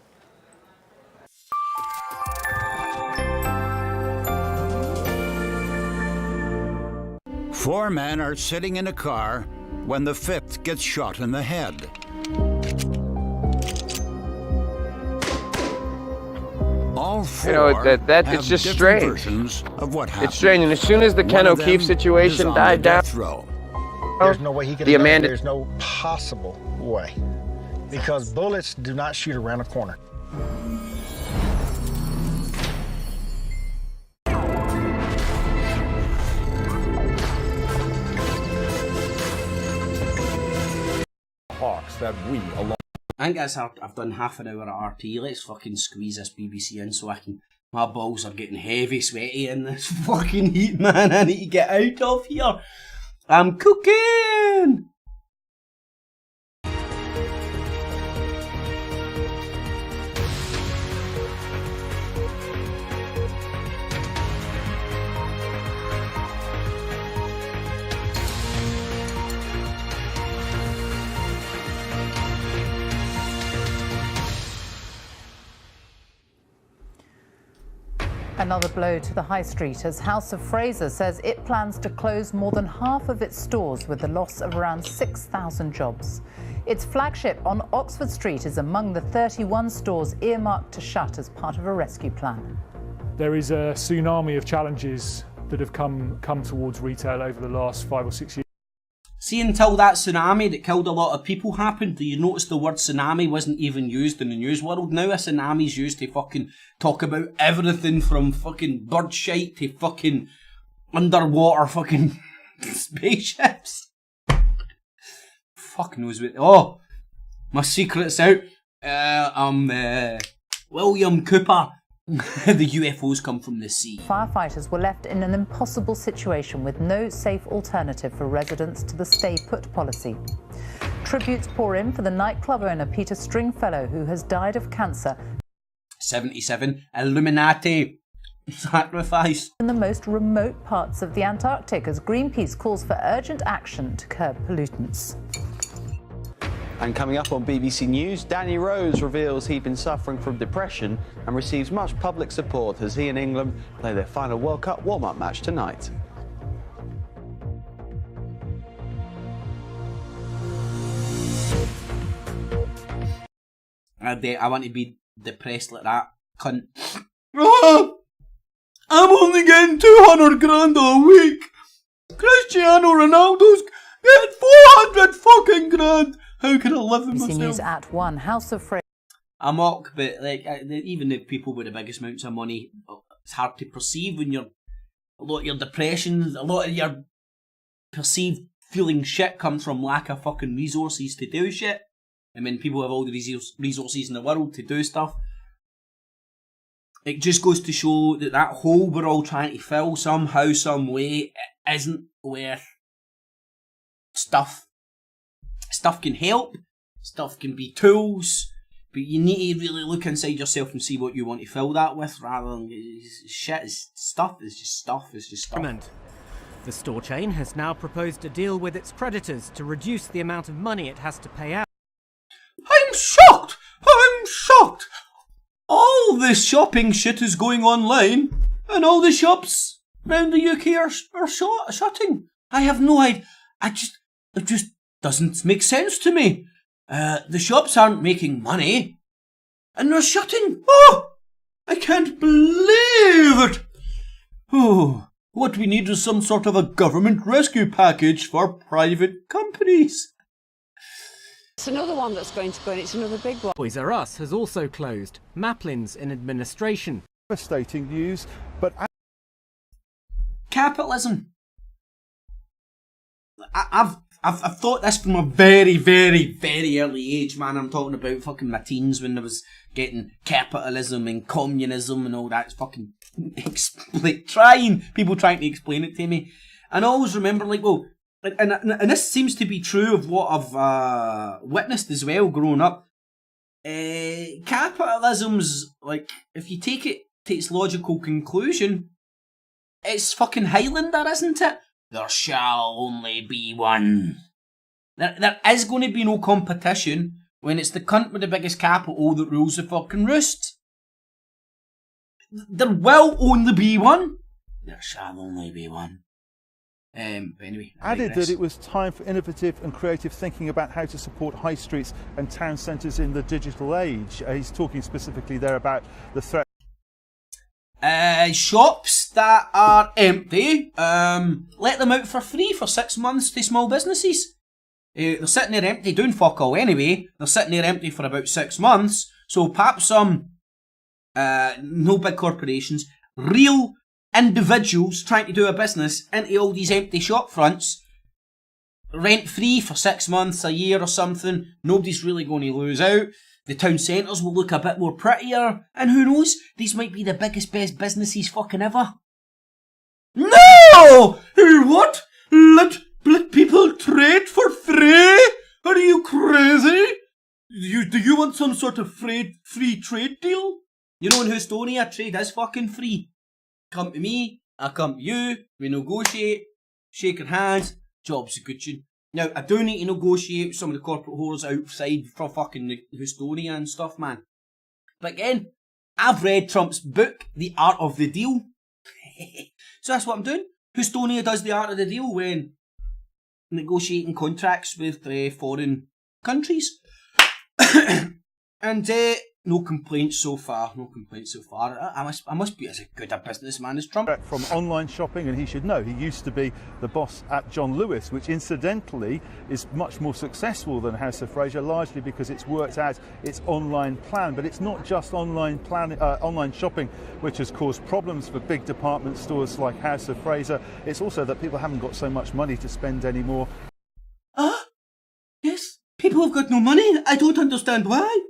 Four men are sitting in a car when the fifth gets shot in the head. All four it's just strange. Of what it's strange, and as soon as the Ken O'Keefe situation died down, there's no way he could have done it. There's no possible way, because bullets do not shoot around a corner. Hawks that we along. I think that's I've done half an hour at RT. Let's fucking squeeze this BBC in so I can. My balls are getting heavy, sweaty in this fucking heat, man. I need to get out of here. I'm cooking. Another blow to the high street as House of Fraser says it plans to close more than half of its stores with the loss of around 6,000 jobs. Its flagship on Oxford Street is among the 31 stores earmarked to shut as part of a rescue plan. There is a tsunami of challenges that have come towards retail over the last 5 or 6 years. See, until that tsunami that killed a lot of people happened, do you notice the word tsunami wasn't even used in the news world? Now a tsunami's used to fucking talk about everything from fucking bird shite to fucking underwater fucking spaceships. Fuck knows what... Oh! My secret's out. I'm William Cooper. The UFOs come from the sea. Firefighters were left in an impossible situation with no safe alternative for residents to the stay put policy. Tributes pour in for the nightclub owner Peter Stringfellow, who has died of cancer. 77 Illuminati sacrifice. In the most remote parts of the Antarctic, as Greenpeace calls for urgent action to curb pollutants. And coming up on BBC News, Danny Rose reveals he'd been suffering from depression and receives much public support as he and England play their final World Cup warm-up match tonight. I want to be depressed like that cunt. I'm only getting 200 grand a week. Cristiano Ronaldo's getting 400 fucking grand. How can I live with myself? News at 1. House of Fraser. I mock, but like even the people with the biggest amounts of money, it's hard to perceive when a lot of your depression, a lot of your perceived feeling shit comes from lack of fucking resources to do shit. I mean, people have all the resources in the world to do stuff. It just goes to show that hole we're all trying to fill somehow, some way, isn't worth stuff. Stuff can help, stuff can be tools, but you need to really look inside yourself and see what you want to fill that with, rather than shit is stuff, it's just stuff, it's just stuff. The store chain has now proposed a deal with its creditors to reduce the amount of money it has to pay out. I'm shocked! I'm shocked! All this shopping shit is going online, and all the shops around the UK are shutting. I have no idea. It just doesn't make sense to me. The shops aren't making money, and they're shutting. Oh! I can't believe it! Oh, what we need is some sort of a government rescue package for private companies. It's another one that's going to go in, it's another big one. Toys R Us has also closed. Maplin's in administration. Devastating news, but... Capitalism. I've thought this from a very, very, very early age, man. I'm talking about fucking my teens when I was getting capitalism and communism and all that. It's fucking people trying to explain it to me. And I always remember, like, well, and this seems to be true of what I've witnessed as well growing up. Capitalism's, like, if you take it to its logical conclusion, it's fucking Highlander, isn't it? There shall only be one. There is going to be no competition when it's the cunt with the biggest capital that rules the fucking roost. There will only be one. There shall only be one. But anyway, added that it was time for innovative and creative thinking about how to support high streets and town centres in the digital age. He's talking specifically there about the threat. Shops that are empty, let them out for free for 6 months to small businesses. They're sitting there empty, doing fuck all anyway. They're sitting there empty for about 6 months. So perhaps some, no big corporations, real individuals trying to do a business into all these empty shop fronts, rent free for 6 months, a year or something. Nobody's really going to lose out. The town centres will look a bit more prettier, and who knows, these might be the biggest, best businesses fucking ever. No! What? Let people trade for free? Are you crazy? Do you want some sort of free trade deal? You know in Estonia, trade is fucking free. Come to me, I come to you, we negotiate, shake our hands, job's a good tune. Now, I do need to negotiate with some of the corporate whores outside for fucking Estonia and stuff, man. But again, I've read Trump's book, The Art of the Deal. So that's what I'm doing. Estonia does the art of the deal when negotiating contracts with foreign countries. And no complaints so far. No complaints so far. I must be as good a businessman as Trump. From online shopping, and he should know. He used to be the boss at John Lewis, which incidentally is much more successful than House of Fraser, largely because it's worked out its online plan. But it's not just online shopping which has caused problems for big department stores like House of Fraser. It's also that people haven't got so much money to spend anymore. Yes, people have got no money. I don't understand why.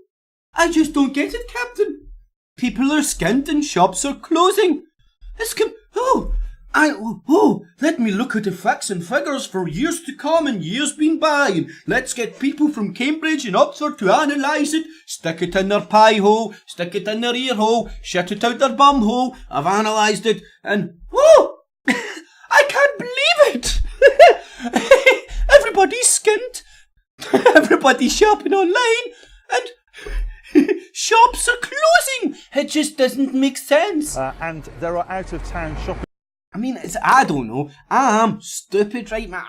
I just don't get it, Captain. People are skint and shops are closing. Let me look at the facts and figures for years to come and years been by, and let's get people from Cambridge and Oxford to analyse it, stick it in their pie hole, stick it in their ear hole, shit it out their bum hole. I've analysed it, and I can't believe it. Everybody's skint. Everybody's shopping online, and shops are closing. It just doesn't make sense. And there are out-of-town shopping. I mean, I don't know. I'm stupid, right, man?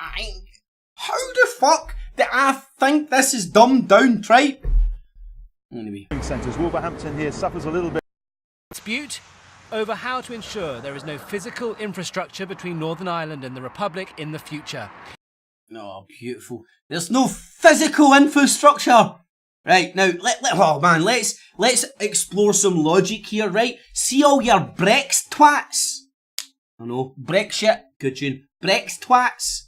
How the fuck do I think this is dumbed down, right? Anyway. Centres. Wolverhampton here suffers a little bit. Dispute over how to ensure there is no physical infrastructure between Northern Ireland and the Republic in the future. Oh, beautiful. There's no physical infrastructure. Right, now, let's explore some logic here, right? See all your Brex twats? I know, Brexit, good tune. Brex twats,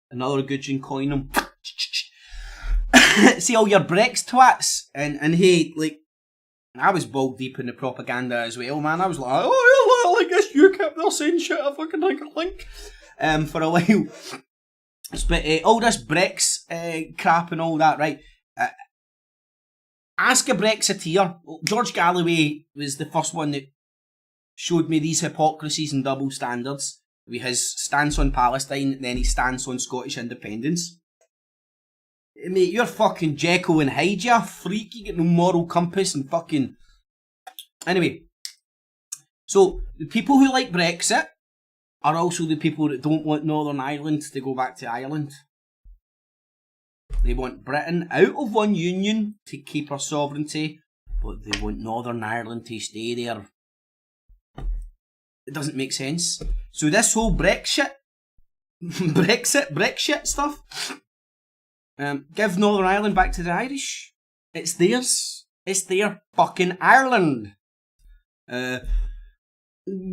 another good tune, coin them. See all your Brex twats, and hey, like, I was ball deep in the propaganda as well, man. I was like, oh, well, I guess UKIP, they're saying shit I fucking think. For a while. But all this Brex crap and all that, right? Ask a Brexiteer. George Galloway was the first one that showed me these hypocrisies and double standards with his stance on Palestine and then his stance on Scottish independence. Mate, you're fucking Jekyll and Hyde, you freak. You get no moral compass and fucking... Anyway. So, the people who like Brexit are also the people that don't want Northern Ireland to go back to Ireland. They want Britain out of one union to keep our sovereignty, but they want Northern Ireland to stay there. It doesn't make sense. So this whole Brexit stuff, give Northern Ireland back to the Irish. It's theirs. It's their fucking Ireland. Granted,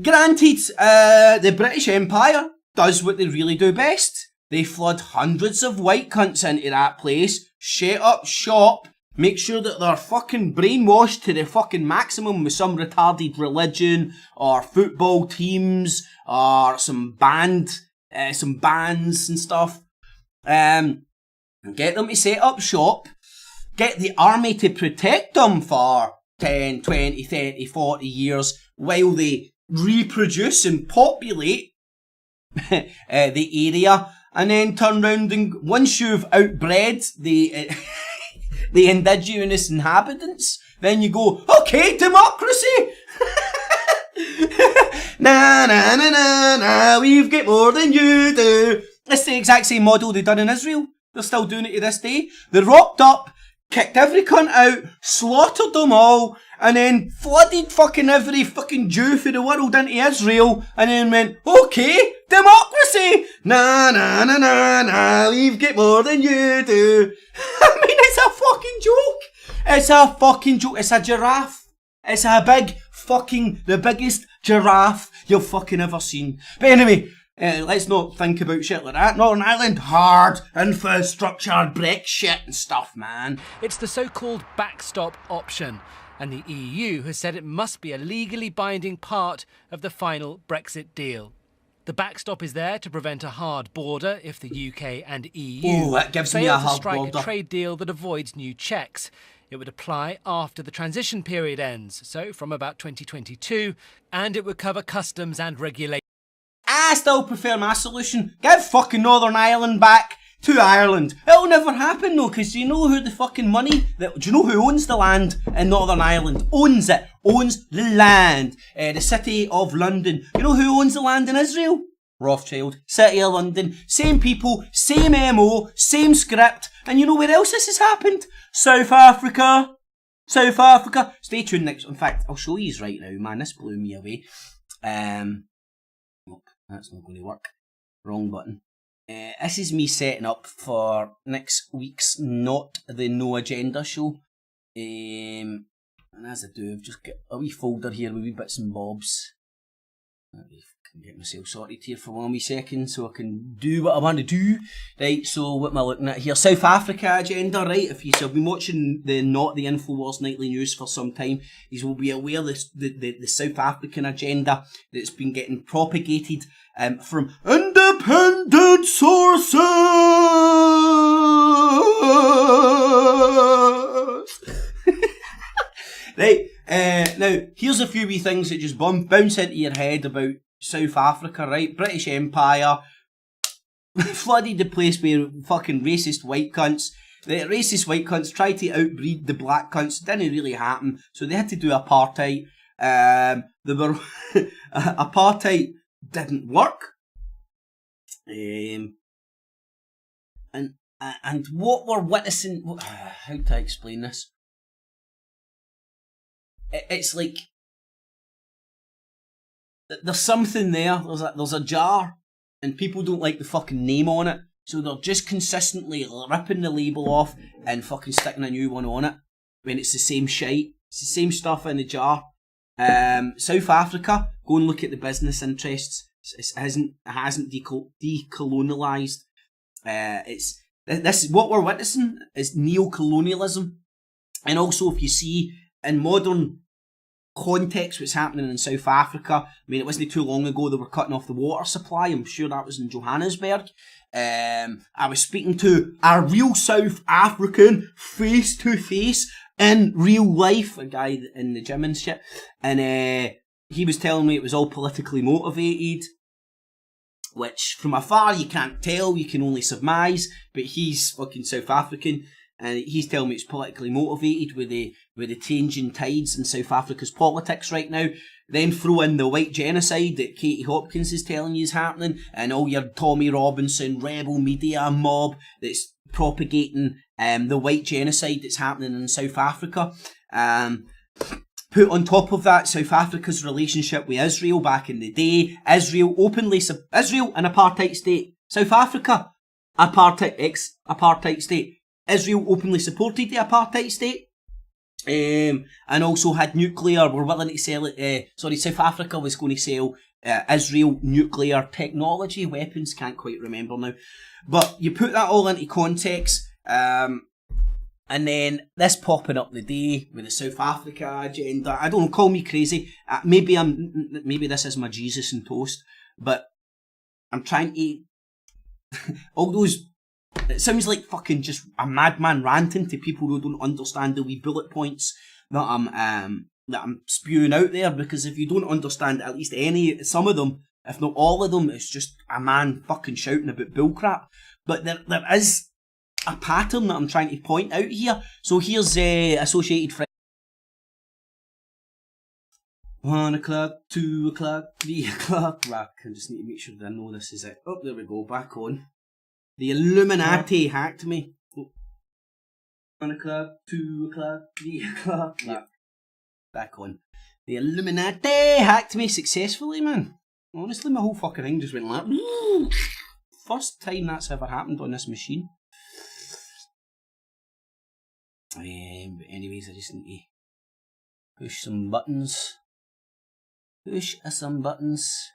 the British Empire does what they really do best. They flood hundreds of white cunts into that place, shut up shop, make sure that they're fucking brainwashed to the fucking maximum with some retarded religion, or football teams, or some bands and stuff. Get them to set up shop, get the army to protect them for 10, 20, 30, 40 years while they reproduce and populate the area, and then turn round and once you've outbred the the indigenous inhabitants, then you go, okay, democracy! Nah, we've got more than you do. It's the exact same model they done in Israel. They're still doing it to this day. They rocked up, kicked every cunt out, slaughtered them all, and then flooded fucking every fucking Jew for the world into Israel, and then went, okay, democracy! Nah, we've got more than you do. I mean, it's a fucking joke. It's a fucking joke. It's a giraffe. It's a big fucking, the biggest giraffe you've fucking ever seen. But anyway, let's not think about shit like that. Northern Ireland, hard infrastructure, Brexit and stuff, man. It's the so-called backstop option, and the EU has said it must be a legally binding part of the final Brexit deal. The backstop is there to prevent a hard border if the UK and EU fail to strike a trade deal that avoids new checks. It would apply after the transition period ends, so from about 2022, and it would cover customs and regulation. I still prefer my solution. Give fucking Northern Ireland back to Ireland. It'll never happen though, because do you know who the fucking money... Do you know who owns the land in Northern Ireland? Owns it. Owns the land. The City of London. You know who owns the land in Israel? Rothschild. City of London. Same people, same MO, same script. And you know where else this has happened? South Africa. South Africa. Stay tuned next... In fact, I'll show you right now, man. This blew me away. Nope, that's not going to work. Wrong button. This is me setting up for next week's Not the No Agenda show. And as I do, I've just got a wee folder here with wee bits and bobs. Let me get myself sorted here for 1 wee second so I can do what I want to do. Right, so what am I looking at here? South Africa agenda, right? If you've been watching the InfoWars Nightly News for some time, you will be aware the South African agenda that's been getting propagated from independent sources. Right, now here's a few wee things that just bounce into your head about South Africa, right? British Empire flooded the place with fucking racist white cunts. The racist white cunts tried to outbreed the black cunts. Didn't really happen, so they had to do apartheid. Apartheid didn't work. And what we're witnessing... How to explain this? it's like there's something there. There's a jar, and people don't like the fucking name on it, so they're just consistently ripping the label off and fucking sticking a new one on it when it's the same shite. It's the same stuff in the jar. South Africa, go and look at the business interests. It hasn't decolonialised. This what we're witnessing is neo-colonialism, and also if you see in modern context what's happening in South Africa. I mean, it wasn't too long ago they were cutting off the water supply. I'm sure that was in Johannesburg. I was speaking to a real South African face to face in real life, a guy in the gym and shit, and he was telling me it was all politically motivated, which from afar you can't tell, you can only surmise, but he's fucking South African, and he's telling me it's politically motivated with the changing tides in South Africa's politics right now. Then throw in the white genocide that Katie Hopkins is telling you is happening, and all your Tommy Robinson rebel media mob that's propagating the white genocide that's happening in South Africa. Put on top of that South Africa's relationship with Israel back in the day. Israel an apartheid state. South Africa, ex-apartheid state. Israel openly supported the apartheid state. And also had nuclear, were willing to sell it, South Africa was going to sell Israel nuclear technology, weapons, can't quite remember now. But you put that all into context, and then this popping up the day with the South Africa agenda. I don't know, call me crazy. Maybe this is my Jesus and toast, but I'm trying to all those. It sounds like fucking just a madman ranting to people who don't understand the wee bullet points that I'm spewing out there. Because if you don't understand at least some of them, if not all of them, it's just a man fucking shouting about bullcrap. But there is a pattern that I'm trying to point out here. So here's Associated Press. 1 o'clock, 2 o'clock, 3 o'clock. Right, I just need to make sure that I know this is it. Oh, there we go, back on. The Illuminati hacked me. 1 o'clock, 2 o'clock, 3 o'clock. Right, back on. The Illuminati hacked me successfully, man. Honestly, my whole fucking thing just went like... First time that's ever happened on this machine. But anyways, I just need to push some buttons. Push some buttons.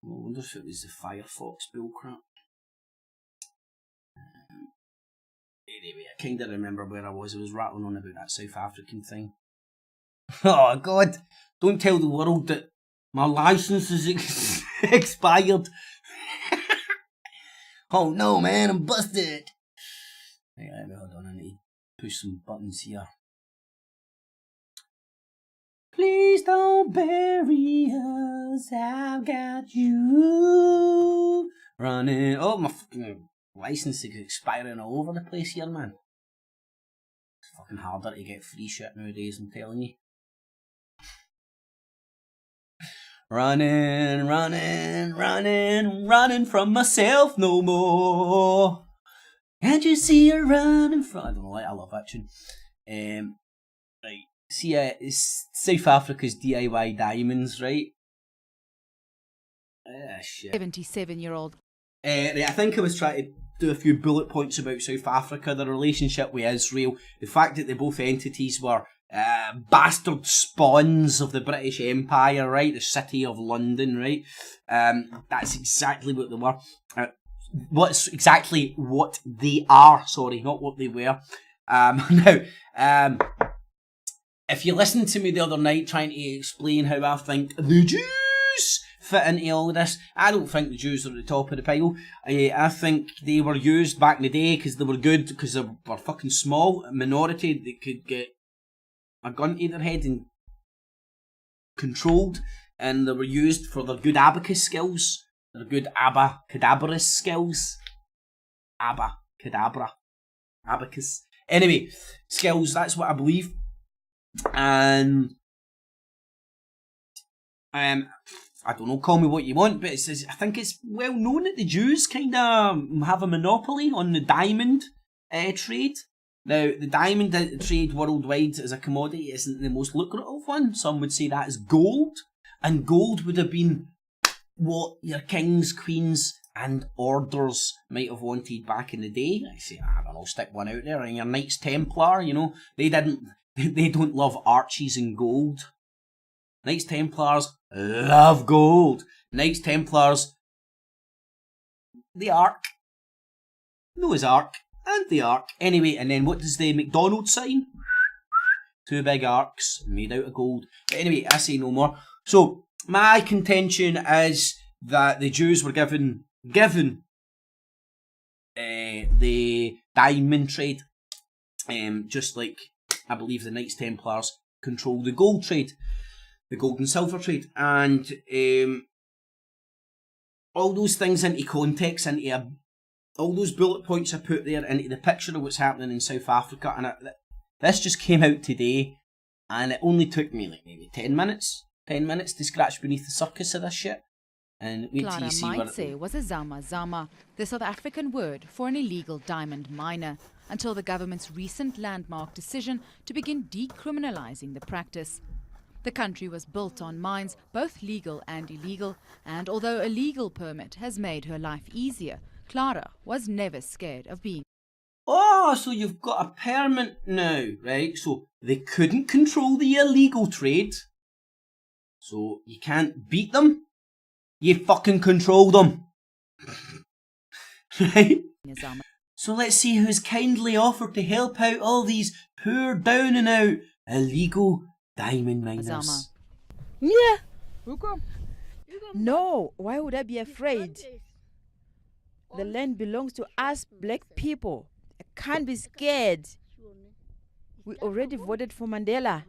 I wonder if it was the Firefox bullcrap. Anyway, I kind of remember where I was. I was rattling on about that South African thing. Oh God! Don't tell the world that my license is expired. Oh no, man! I'm busted. Right, hold on. I need to push some buttons here. Please don't bury us, I've got you running. Oh, my fucking license is expiring all over the place here, man. It's fucking harder to get free shit nowadays, I'm telling you. Running from myself no more. Can't you see her running from... I don't know, I love that tune. Right. See, it's South Africa's DIY diamonds, right? Shit. 77-year-old. I think I was trying to do a few bullet points about South Africa, the relationship with Israel, the fact that the both entities were bastard spawns of the British Empire, right? The city of London, right? That's exactly what they were. What's exactly what they are, sorry, not what they were. Now, if you listened to me the other night trying to explain how I think the Jews fit into all of this, I don't think the Jews are at the top of the pile. I think they were used back in the day because they were good, because they were fucking small, a minority that could get a gun to their head and controlled, and they were used for their good abacus skills, their good abacadabrous skills. Abacadabra. Abacus. Anyway, skills, that's what I believe. And I don't know, call me what you want, but I think it's well known that the Jews kind of have a monopoly on the diamond trade. Now, the diamond trade worldwide as a commodity isn't the most lucrative one. Some would say that is gold. And gold would have been what your kings, queens and orders might have wanted back in the day. I say, I don't know, stick one out there. And your Knights Templar, you know, they don't love arches and gold. Knights Templars love gold. Knights Templars, the Ark. Noah's Ark and the Ark. Anyway, and then what does the McDonald's sign? 2 big arcs made out of gold. But anyway, I say no more. So, my contention is that the Jews were given the diamond trade, just like I believe the Knights Templars control the gold trade, the gold and silver trade, and all those things into context, all those bullet points I put there into the picture of what's happening in South Africa, and this just came out today, and it only took me like maybe 10 minutes to scratch beneath the surface of this shit. And Clara might say was a zama, the South African word for an illegal diamond miner, until the government's recent landmark decision to begin decriminalising the practice. The country was built on mines, both legal and illegal, and although a legal permit has made her life easier, Clara was never scared of being. Oh, so you've got a permit now, right? So they couldn't control the illegal trade, so you can't beat them. You fucking control them. Right? So let's see who's kindly offered to help out all these poor down and out illegal diamond miners. Yeah. No, why would I be afraid? The land belongs to us black people. I can't be scared. We already voted for Mandela.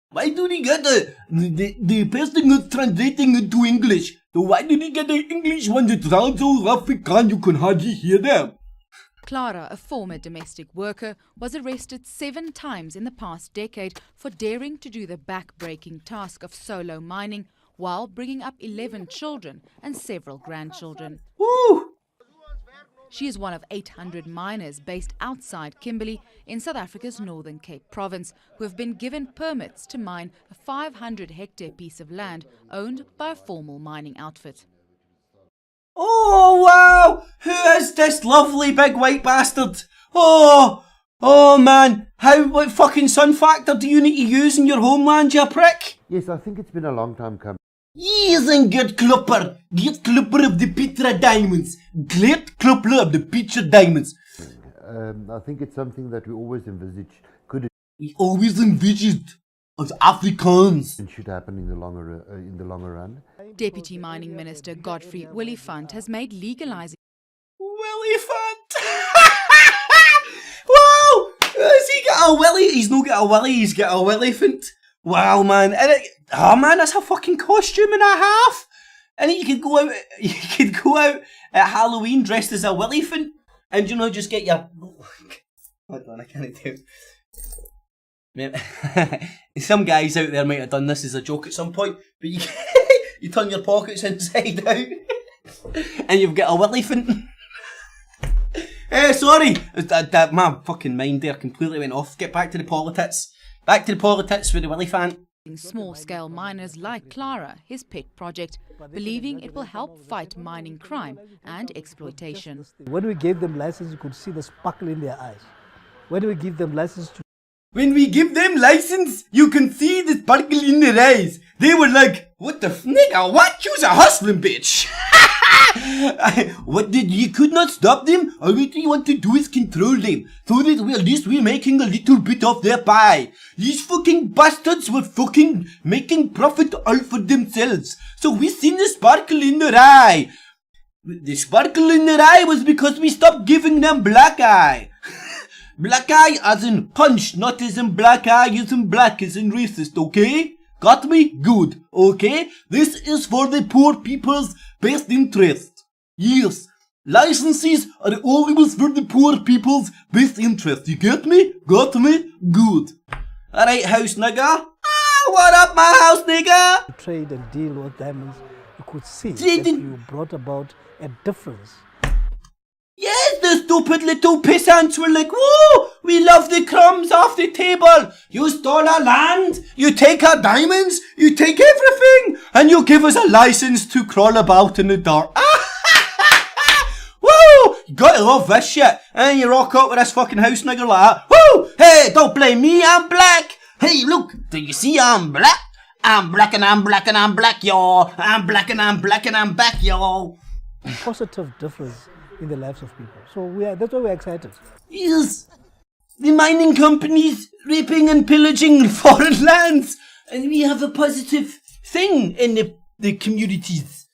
Why do he get the person who's translating into English? So why did he get the English one that sounds so African you can hardly hear them? Clara, a former domestic worker, was arrested 7 times in the past decade for daring to do the back-breaking task of solo mining while bringing up 11 children and several grandchildren. Woo! She is one of 800 miners based outside Kimberley in South Africa's Northern Cape province who have been given permits to mine a 500-hectare piece of land owned by a formal mining outfit. Oh, wow! Who is this lovely big white bastard? Oh man, what fucking sun factor do you need to use in your homeland, you prick? Yes, I think it's been a long time coming. Yes, and get Klopper of the Petra Diamonds. Get Klopper of the Petra Diamonds. I think it's something that we always envisage. We always envisaged as Afrikaans. It should happen in the longer run. Deputy Mining Minister Godfrey Willifant has made legalising. Willifant! Wow! Has he got a willy? He's not got a willy, he's got a willifant. Wow, man. Man, that's a fucking costume and a half. And you could go out at Halloween dressed as a willifant and, you know, just get your... Hold on, I can't do it. Some guys out there might have done this as a joke at some point, but you turn your pockets inside out and you've got a willifant. Sorry. My fucking mind there completely went off. Get back to the politics. Back to the politics with the willifant. Small-scale miners like Clara, his pet project, believing it will help fight mining crime and exploitation. When we gave them license, you could see the sparkle in their eyes. When we give them license, you can see the sparkle in their eyes. They were like, what the nigga, what? You's a hustling bitch. You could not stop them? All we want to do is control them, so that at least we're making a little bit of their pie. These fucking bastards were fucking making profit all for themselves, so we seen the sparkle in their eye. The sparkle in their eye was because we stopped giving them black eye. Black eye as in punch, not as in black eye as in black as in racist, okay? Got me? Good, okay? This is for the poor people's best interest. Yes, licenses are always for the poor people's best interest. You get me? Got me? Good. Alright, house nigga. What up, my house nigga? Trade and deal with diamonds, you could see that you brought about a difference Yes, the stupid little pissants were like, whoa, we love the crumbs off the table. You stole our land, you take our diamonds, you take everything, and you give us a license to crawl about in the dark. Woo! You gotta love this shit. And you rock up with this fucking house nigger like that. Woo! Hey, don't blame me, I'm black. Hey, look, do you see I'm black? I'm black and I'm black and I'm black, y'all. I'm black and I'm black and I'm back, y'all. Positive difference in the lives of people. So that's why we're excited. Yes. The mining companies raping and pillaging foreign lands. And we have a positive thing in the communities.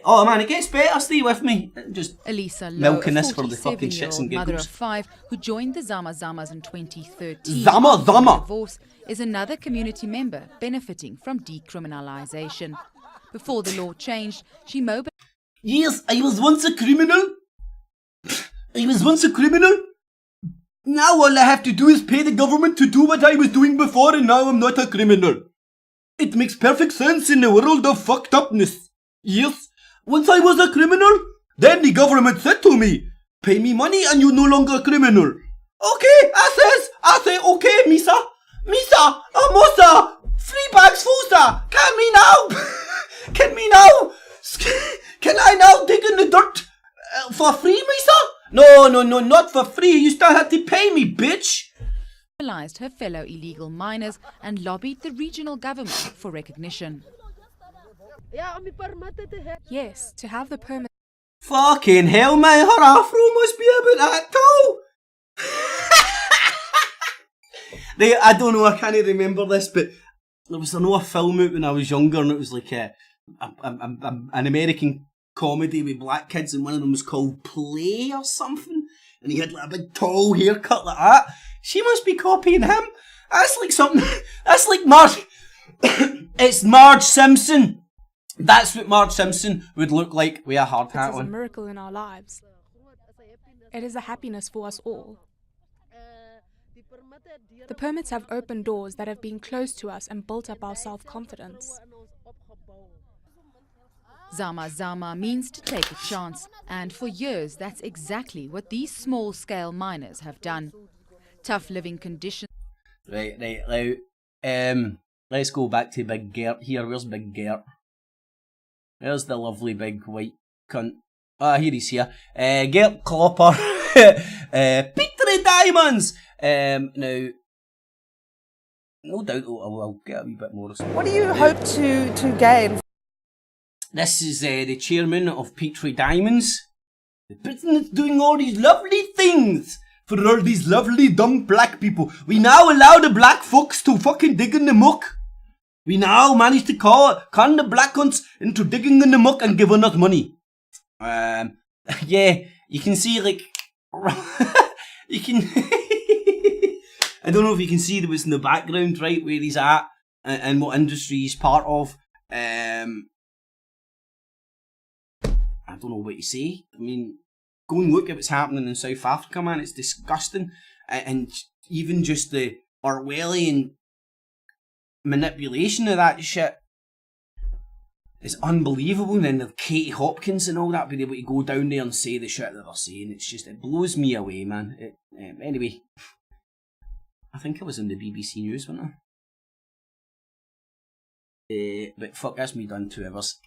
Oh man, it gets better. Stay with me. Just Elisa Lowe, milking a this for the fucking shits and mother giggles. of 5 who joined the Zama Zamas in 2013 Zama, after Zama. divorce, is another community member benefiting from decriminalisation. Before the law changed, she mobilized. Yes, I was once a criminal. Now all I have to do is pay the government to do what I was doing before, and now I'm not a criminal. It makes perfect sense in the world of fucked upness. Yes, once I was a criminal, then the government said to me, pay me money and you're no longer a criminal. Okay, I say, okay, Misa, Mosa, 3 bags full, sir. Can I now dig in the dirt for free, Misa? No, not for free. You still have to pay me, bitch. Her fellow illegal miners and lobbied the regional government for recognition. Yes, to have the permit. Fucking hell, man, her afro must be about that tall. I don't know, I can't remember this, but there was a film out when I was younger, and it was like an American comedy with black kids, and one of them was called Play or something, and he had like a big tall haircut like that. She must be copying him. That's like something, that's like Marge, it's Marge Simpson. That's what Marge Simpson would look like with a hard hat It is a on. miracle in our lives. It is a happiness for us all. The permits have opened doors that have been closed to us and built up our self-confidence. Zama Zama means to take a chance, and for years that's exactly what these small-scale miners have done. Tough living conditions. Right, now, let's go back to Big Gert here. Where's Big Gert? There's the lovely big white cunt. Ah, here he's here. Gert Klopper. Petri Diamonds! Now, no doubt I'll get a wee bit more. What do you hope to gain? This is the chairman of Petri Diamonds. The person that's doing all these lovely things for all these lovely dumb black people. We now allow the black folks to fucking dig in the muck. We now managed to con the black cunts into digging in the muck and giving us money. Yeah, you can see like, you can, I don't know if you can see what's in the background, right, where he's at and what industry he's part of. I don't know what to say. I mean, go and look at what's happening in South Africa, man. It's disgusting. And even just the Orwellian manipulation of that shit is unbelievable. And then the Katie Hopkins and all that, being able to go down there and say the shit that they're saying, it's just, it blows me away, man. Anyway, I think I was in the BBC News, wasn't I? But fuck, that's me done 2 hours.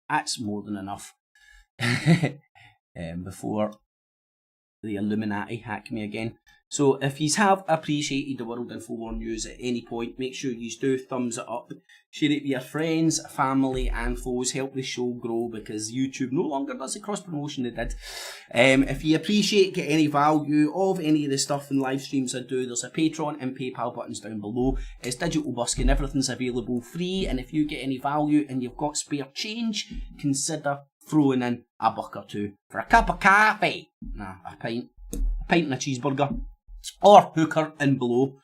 That's more than enough. Before the Illuminati hack me again. So if you have appreciated the World Infowar News at any point, make sure you do thumbs it up, share it with your friends, family and foes, help the show grow because YouTube no longer does the cross promotion it did. If you get any value of any of the stuff and live streams I do, there's a Patreon and PayPal buttons down below. It's digital busking, everything's available free, and if you get any value and you've got spare change, consider throwing in a buck or 2 for a cup of coffee. Nah, a pint and a cheeseburger. Or hookers and below.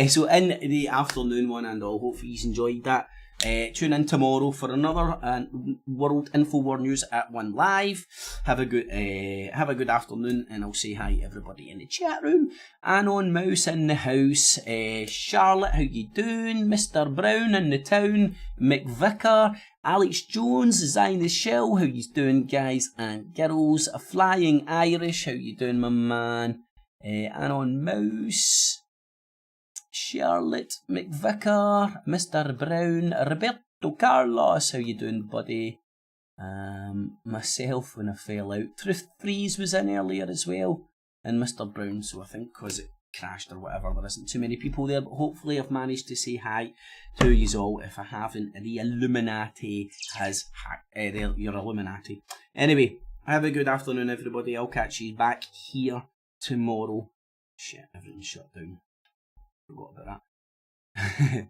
So in the afternoon one and all, hopefully you enjoyed that. Tune in tomorrow for another World InfoWar News at 1 live. Have a good afternoon, and I'll say hi to everybody in the chat room. Anon Mouse in the house. Charlotte, how you doing? Mr. Brown in the town. McVicker. Alex Jones, Zionist Shell, how you doing, guys and girls? Flying Irish, how you doing, my man? Anon Mouse, Charlotte McVicker, Mr. Brown, Roberto Carlos, how you doing, buddy? Myself when I fell out. Truth Freeze was in earlier as well, and Mr. Brown, so I think because it crashed or whatever, there isn't too many people there, but hopefully I've managed to say hi to yous all. If I haven't, the Illuminati has you're Illuminati. Anyway, have a good afternoon, everybody. I'll catch you back here tomorrow. Shit, everything's shut down. Forgot about that.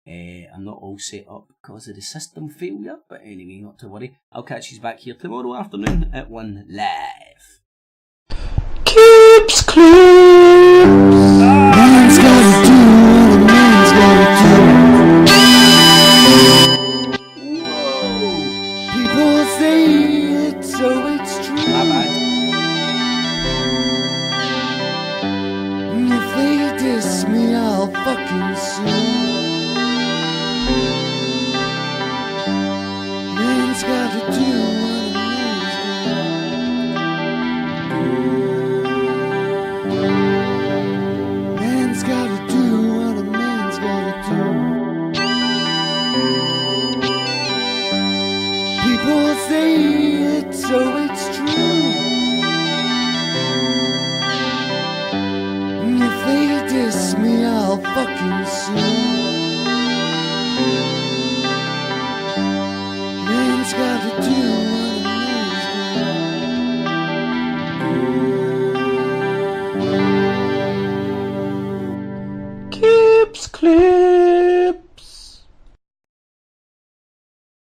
I'm not all set up because of the system failure, but anyway, not to worry. I'll catch you back here tomorrow afternoon at 1 live. Keeps clean.